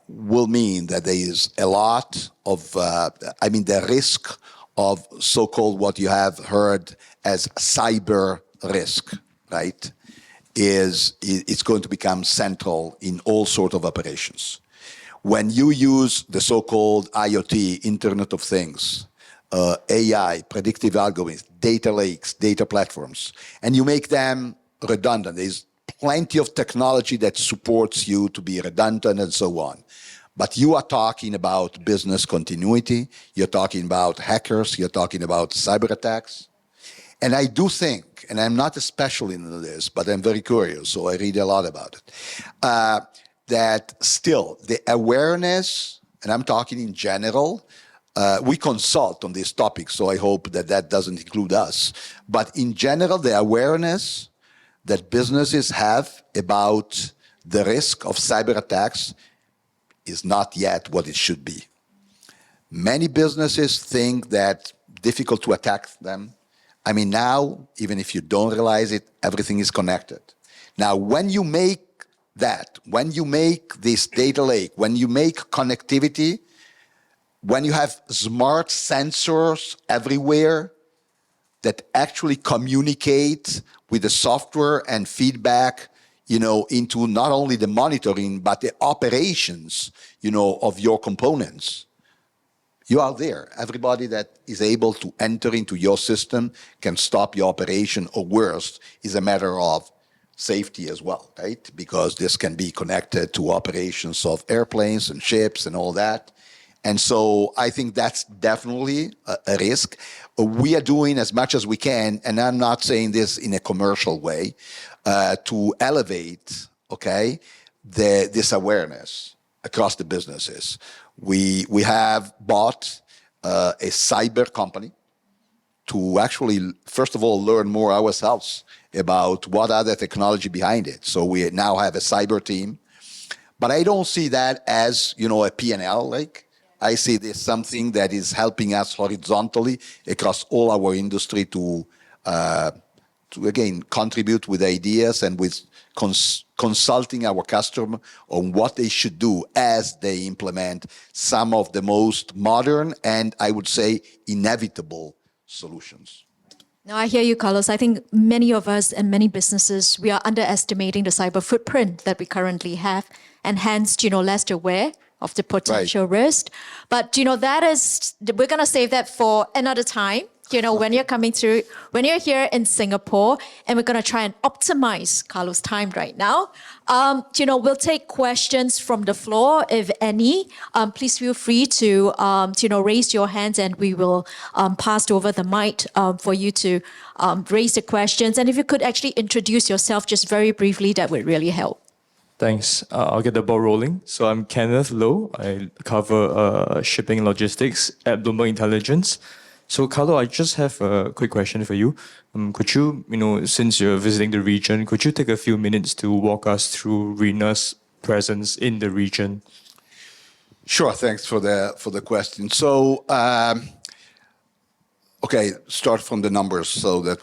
will mean that there is a lot of, the risk of so-called what you have heard as cyber risk, right, it's going to become central in all sorts of operations. When you use the so-called IoT, Internet of Things, AI, predictive algorithms, data lakes, data platforms, and you make them redundant, there's plenty of technology that supports you to be redundant and so on. But you are talking about business continuity, you're talking about hackers, you're talking about cyber attacks. And I do think, and I'm not a specialist in this, but I'm very curious, so I read a lot about it, that still the awareness, and I'm talking in general, we consult on this topic, so I hope that that doesn't include us. But in general, the awareness that businesses have about the risk of cyber attacks is not yet what it should be. Many businesses think that difficult to attack them. I mean, now, even if you don't realize it, everything is connected. Now, when you make that, when you make this data lake, when you make connectivity, when you have smart sensors everywhere that actually communicate with the software and feedback, into not only the monitoring, but the operations, of your components, you are there. Everybody that is able to enter into your system can stop your operation, or worse, is a matter of safety as well, right? Because this can be connected to operations of airplanes and ships and all that. And so I think that's definitely a risk. We are doing as much as we can, and I'm not saying this in a commercial way, to elevate, this awareness across the businesses. We have bought a cyber company to actually, first of all, learn more ourselves about what are the technology behind it. So we now have a cyber team. But I don't see that as, a P&L, I see this something that is helping us horizontally across all our industry to again, contribute with ideas and with consulting our customer on what they should do as they implement some of the most modern and, I would say, inevitable solutions. Now, I hear you, Carlos. I think many of us and many businesses, we are underestimating the cyber footprint that we currently have, and hence, less aware of the potential risk. But, that is, we're going to save that for another time. When you're coming through, when you're here in Singapore, and we're going to try and optimize Carlos' time right now. We'll take questions from the floor, if any. Please feel free to, raise your hands, and we will pass over the mic for you to raise the questions. And if you could actually introduce yourself just very briefly, that would really help. Thanks. I'll get the ball rolling. So I'm Kenneth Low. I cover shipping and logistics at Bloomberg Intelligence. So, Carlo, I just have a quick question for you. Could you, since you're visiting the region, could you take a few minutes to walk us through RINA's presence in the region? Sure. Thanks for the question. So, start from the numbers so that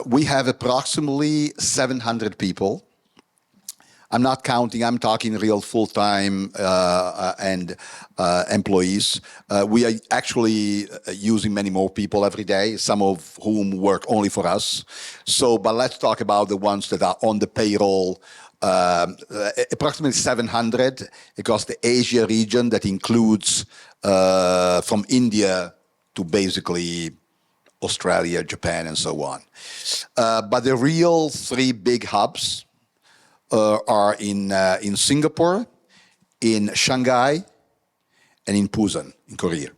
we have approximately 700 people. I'm not counting, I'm talking real full-time and employees. We are actually using many more people every day, some of whom work only for us. But let's talk about the ones that are on the payroll. Approximately 700 across the Asia region, that includes from India to basically Australia, Japan, and so on. But the real three big hubs are in Singapore, in Shanghai, and in Busan, in Korea.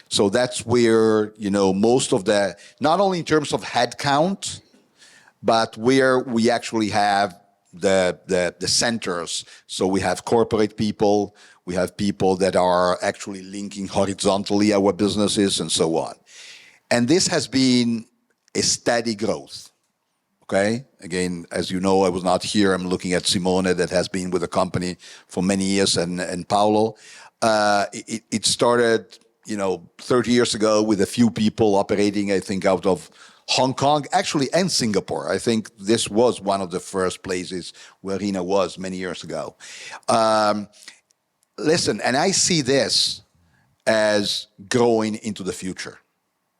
So that's where, most of the, not only in terms of headcount, but where we actually have the centers. So we have corporate people, we have people that are actually linking horizontally our businesses, and so on. And this has been a steady growth. Again, as you know, I was not here. I'm looking at Simone, that has been with the company for many years, and Paolo. It started, 30 years ago with a few people operating, I think, out of Hong Kong, actually, and Singapore. I think this was one of the first places where RINA was many years ago. Listen, and I see this as growing into the future.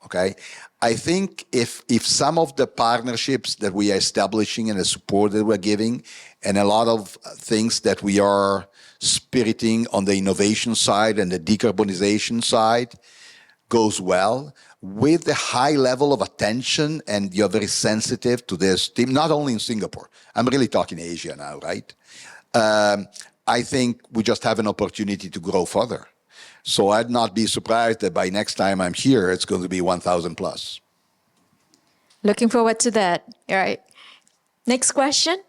Okay, I think if some of the partnerships that we are establishing and the support that we're giving, and a lot of things that we are spiriting on the innovation side and the decarbonization side goes well, with the high level of attention, and you're very sensitive to this theme, not only in Singapore, I'm really talking Asia now, right? I think we just have an opportunity to grow further. So I'd not be surprised that by next time I'm here, it's going to be 1,000 plus. Looking forward to that. All right. Next question.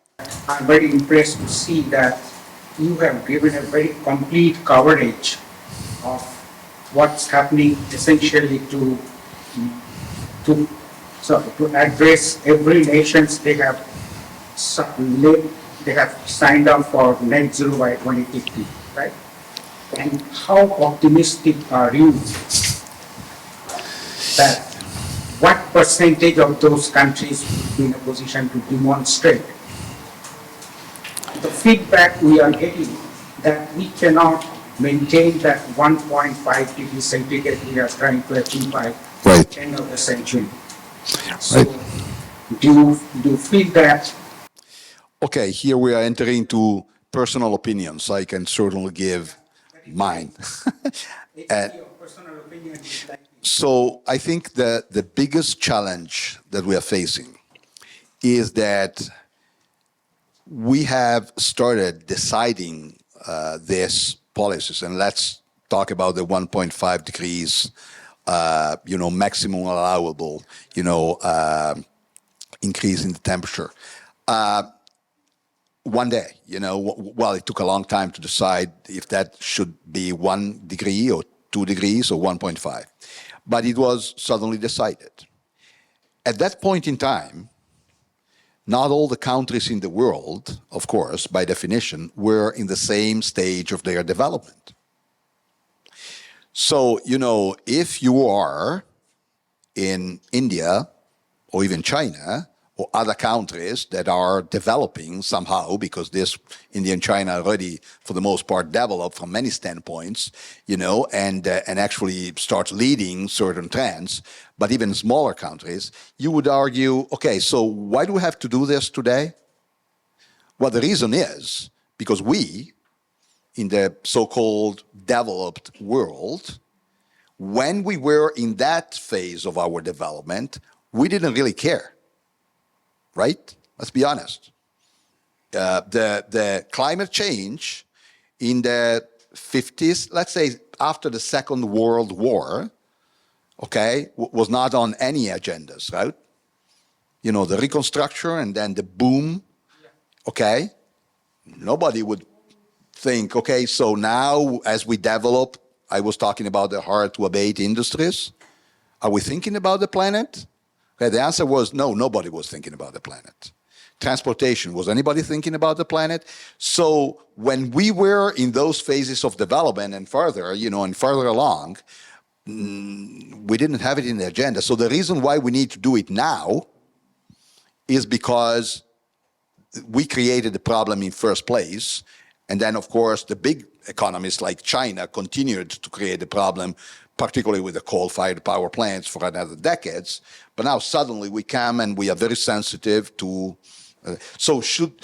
I'm very impressed to see that you have given a very complete coverage of what's happening essentially to address every nations they have signed up for net zero by 2050, right? And how optimistic are you that what percentage of those countries will be in a position to demonstrate? The feedback we are getting that we cannot maintain that 1.5 degrees centigrade we are trying to achieve by the end of the century. So do you feel that? Okay, here we are entering into personal opinions. I can certainly give mine. So I think that the biggest challenge that we are facing is that we have started deciding these policies, and let's talk about the 1.5 degrees, maximum allowable, increase in the temperature. One day, well, it took a long time to decide if that should be 1 degree or 2 degrees or 1.5. But it was suddenly decided. At that point in time, not all the countries in the world, of course, by definition, were in the same stage of their development. So, if you are in India or even China, or other countries that are developing somehow, because this India and China already, for the most part, developed from many standpoints, and actually start leading certain trends, but even smaller countries, you would argue, okay, so why do we have to do this today? Well, the reason is because we, in the so-called developed world, when we were in that phase of our development, we didn't really care. Right? Let's be honest. The climate change in the 50s, let's say after the Second World War, okay, was not on any agendas, right? The reconstruction and then the boom, okay? Nobody would think, okay, so now as we develop, I was talking about the hard-to-abate industries, are we thinking about the planet? Okay, the answer was no, nobody was thinking about the planet. Transportation, was anybody thinking about the planet? So when we were in those phases of development and further, and further along, we didn't have it in the agenda. So the reason why we need to do it now is because we created the problem in first place. And then, of course, the big economies like China continued to create the problem, particularly with the coal-fired power plants for another decades. But now suddenly we come and we are very sensitive to, so should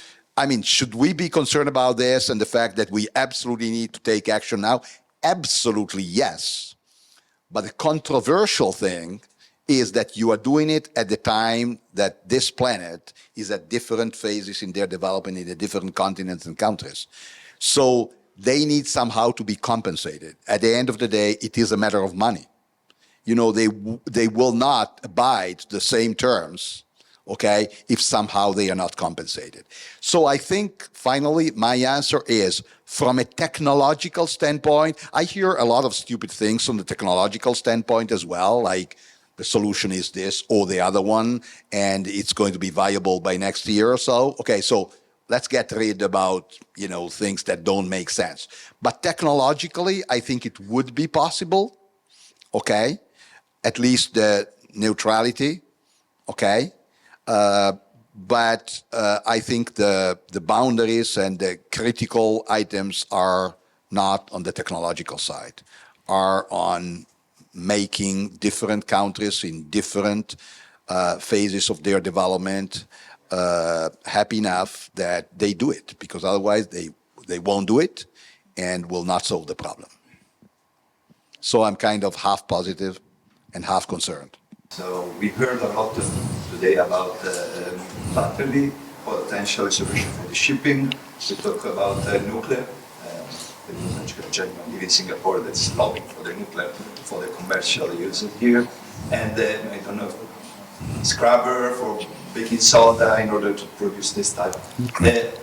we be concerned about this and the fact that we absolutely need to take action now? Absolutely yes. But the controversial thing is that you are doing it at the time that this planet is at different phases in their development in the different continents and countries. So they need somehow to be compensated. At the end of the day, it is a matter of money. They will not abide the same terms, okay, if somehow they are not compensated. So I think, finally, my answer is, from a technological standpoint, I hear a lot of stupid things from the technological standpoint as well, like the solution is this or the other one, and it's going to be viable by next year or so. Okay, so let's get rid about, things that don't make sense. But technologically, I think it would be possible, okay? At least the neutrality okay? But I think the boundaries and the critical items are not on the technological side, are on making different countries in different phases of their development happy enough that they do it, because otherwise they won't do it and will not solve the problem. So I'm kind of half positive and half concerned. So we heard a lot today about battery, potential solution for the shipping. We talk about nuclear. There is a gentleman living in Singapore that's lobbying for the nuclear for the commercial use here. And I don't know, scrubber for baking soda in order to produce this type.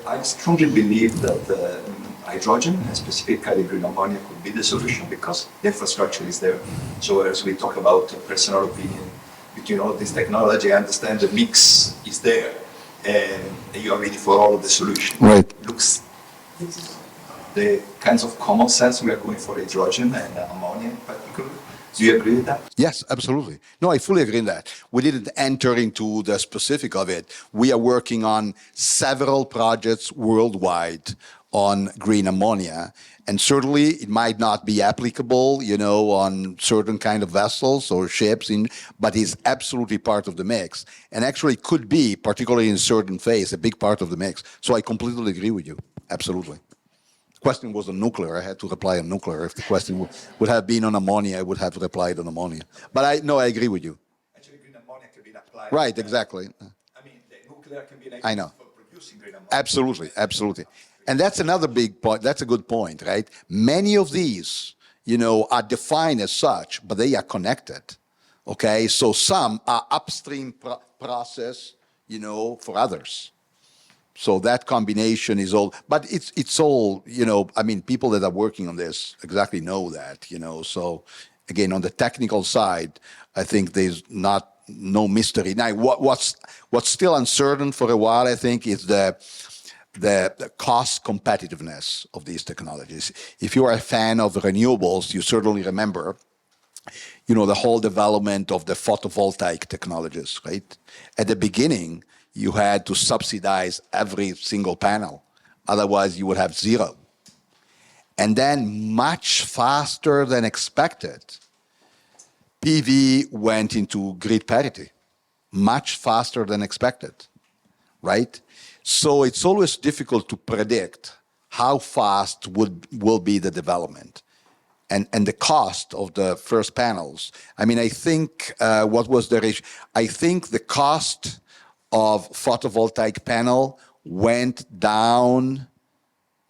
I strongly believe that hydrogen, and specifically green ammonia, could be the solution because the infrastructure is there. So as we talk about personal opinion, between all this technology, I understand the mix is there, and you are ready for all of the solutions. Right. Looks the kinds of common sense we are going for hydrogen and ammonia in particular. Do you agree with that? Yes, absolutely. No, I fully agree in that. We didn't enter into the specific of it. We are working on several projects worldwide on green ammonia, and certainly it might not be applicable, on certain kind of vessels or ships, but is absolutely part of the mix, and actually could be, particularly in a certain phase, a big part of the mix. So I completely agree with you. Absolutely. The question was on nuclear. I had to reply on nuclear. If the question would have been on ammonia, I would have replied on ammonia. But I agree with you. Actually, green ammonia can be applied. Right, exactly. I mean, the nuclear can be I know. for producing green ammonia. Absolutely, absolutely. And that's another big point. That's a good point, right? Many of these, are defined as such, but they are connected. Okay, so some are upstream process, for others. So that combination is all, but it's all, people that are working on this exactly know that, So again, on the technical side, I think there's no mystery. Now, what's still uncertain for a while, I think, is the cost competitiveness of these technologies. If you are a fan of renewables, you certainly remember, the whole development of the photovoltaic technologies, right? At the beginning, you had to subsidize every single panel. Otherwise, you would have zero. And then much faster than expected, PV went into grid parity, much faster than expected, right? So it's always difficult to predict how fast will be the development and the cost of the first panels. I mean, I think, what was the ratio? I think the cost of photovoltaic panel went down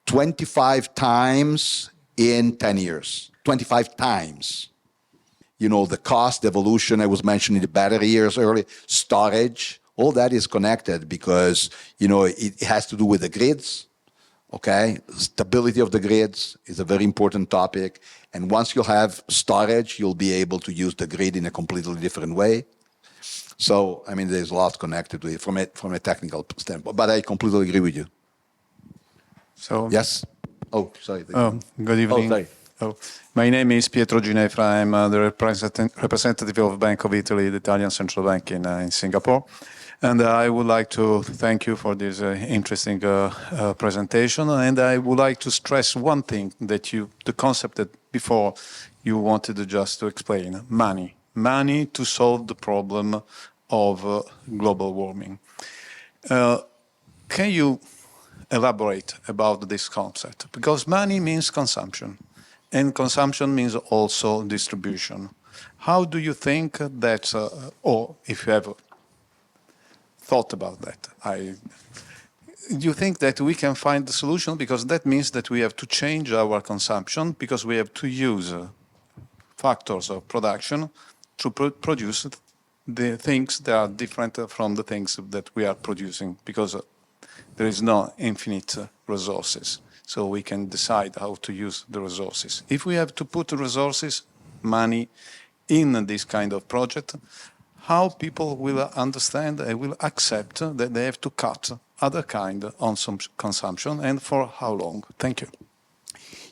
25 times in 10 years, 25 times. The cost evolution, I was mentioning the battery years earlier, storage, all that is connected because, it has to do with the grids, okay? Stability of the grids is a very important topic. And once you have storage, you'll be able to use the grid in a completely different way. So, there's a lot connected to it from a technical standpoint, but I completely agree with you. So Yes? Oh, sorry. good evening. Oh, sorry. My name is Pietro Ginefra. I'm the representative of Bank of Italy, the Italian central bank in Singapore. And I would like to thank you for this interesting presentation. And I would like to stress one thing the concept that before you wanted just to explain, money. Money to solve the problem of global warming. Can you elaborate about this concept? Because money means consumption, and consumption means also distribution. How do you think that, or if you have thought about that, do you think that we can find the solution? Because that means that we have to change our consumption because we have to use factors of production to produce the things that are different from the things that we are producing, because there is no infinite resources. So we can decide how to use the resources. If we have to put resources, money, in this kind of project, how people will understand and will accept that they have to cut other kind on some consumption, and for how long? Thank you.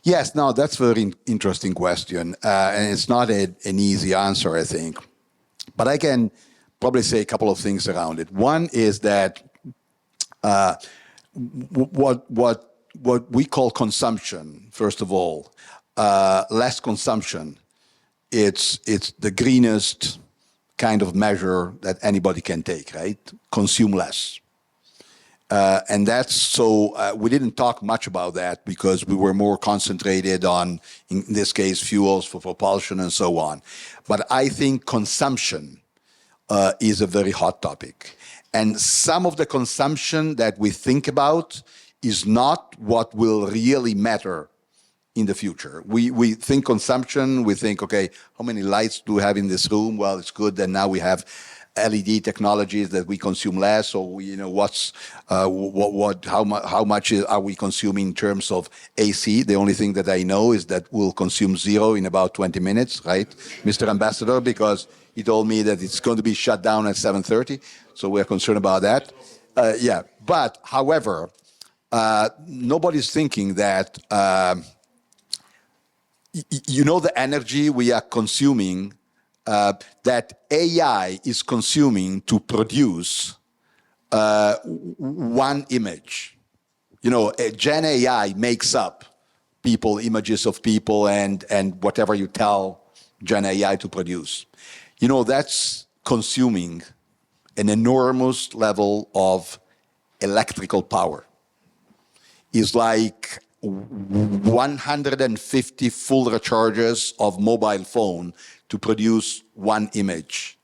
Yes, no, that's a very interesting question. And it's not an easy answer, I think. But I can probably say a couple of things around it. One is that what we call consumption, first of all, less consumption, it's the greenest kind of measure that anybody can take, right? Consume less. And that's so we didn't talk much about that because we were more concentrated on, in this case, fuels for propulsion and so on. But I think consumption is a very hot topic. And some of the consumption that we think about is not what will really matter in the future. We think consumption, we think, okay, how many lights do we have in this room? Well, it's good that now we have LED technologies that we consume less, or how much are we consuming in terms of AC? The only thing that I know is that we'll consume zero in about 20 minutes, right, Mr. Ambassador? Because he told me that it's going to be shut down at 7:30, so we're concerned about that. Yeah, but however, nobody's thinking that the energy we are consuming. That AI is consuming to produce one image. Gen AI makes up images of people and whatever you tell Gen AI to produce. That's consuming an enormous level of electrical power. It's like 150 full recharges of mobile phone to produce one image,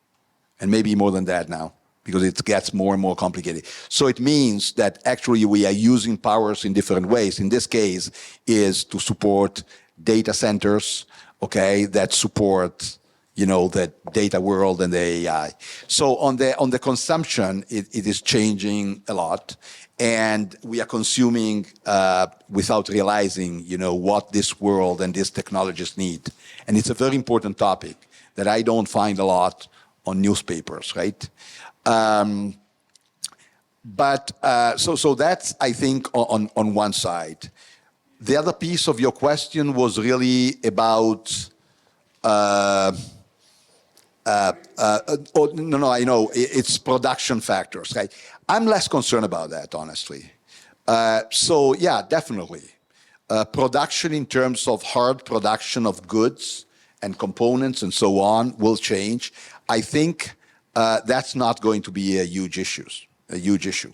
and maybe more than that now, because it gets more and more complicated. So it means that actually we are using powers in different ways. In this case, is to support data centers, okay, that support, the data world and the AI. So on the consumption, it is changing a lot. And we are consuming without realizing, what this world and these technologies need. And it's a very important topic that I don't find a lot on newspapers, right? So that's, I think, on one side. The other piece of your question was really about. No, I know it's production factors, right? I'm less concerned about that, honestly. So yeah, definitely. Production in terms of hard production of goods and components and so on will change. I think that's not going to be a huge issue.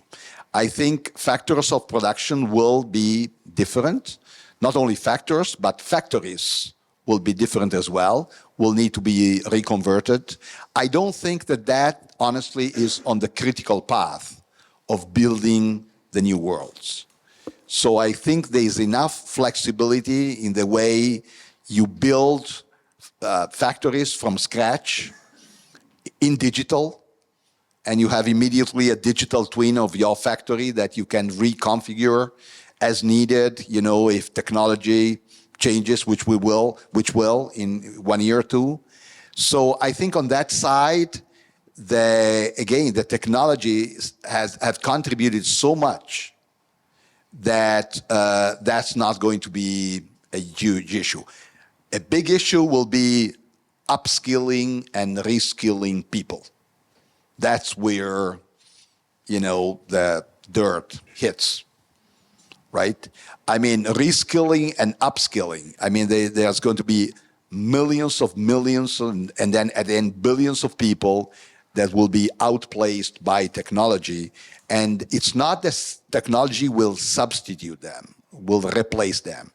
I think factors of production will be different. Not only factors, but factories will be different as well, will need to be reconverted. I don't think that honestly is on the critical path of building the new worlds. So I think there's enough flexibility in the way you build factories from scratch in digital, and you have immediately a digital twin of your factory that you can reconfigure as needed, if technology changes, which will in 1 year or two. So I think on that side, the technology have contributed so much that that's not going to be a huge issue. A big issue will be upskilling and reskilling people. That's where, the dirt hits, right? I mean, reskilling and upskilling. I mean, there's going to be millions and then at the end billions of people that will be outplaced by technology. And it's not that technology will substitute them, will replace them,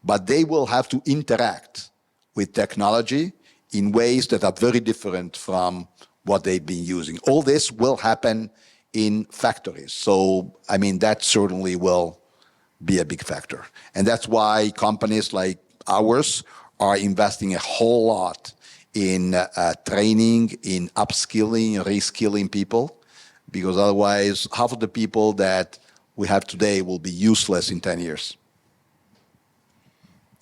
but they will have to interact with technology in ways that are very different from what they've been using. All this will happen in factories. So, I mean, that certainly will be a big factor. And that's why companies like ours are investing a whole lot in training, in upskilling, reskilling people, because otherwise half of the people that we have today will be useless in 10 years.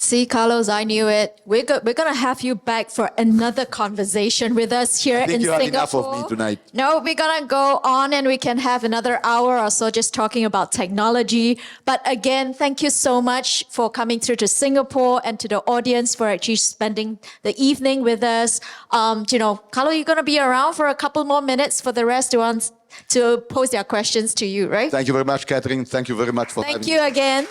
See, Carlos, I knew it. We're going to have you back for another conversation with us here in you Singapore. had enough of me tonight. No, we're going to go on and we can have another hour or so just talking about technology. But again, thank you so much for coming through to Singapore and to the audience for actually spending the evening with us. Carlo, you're going to be around for a couple more minutes for the rest to pose their questions to you, right? Thank you very much, Catherine. Thank you very much for having Thank me. you again.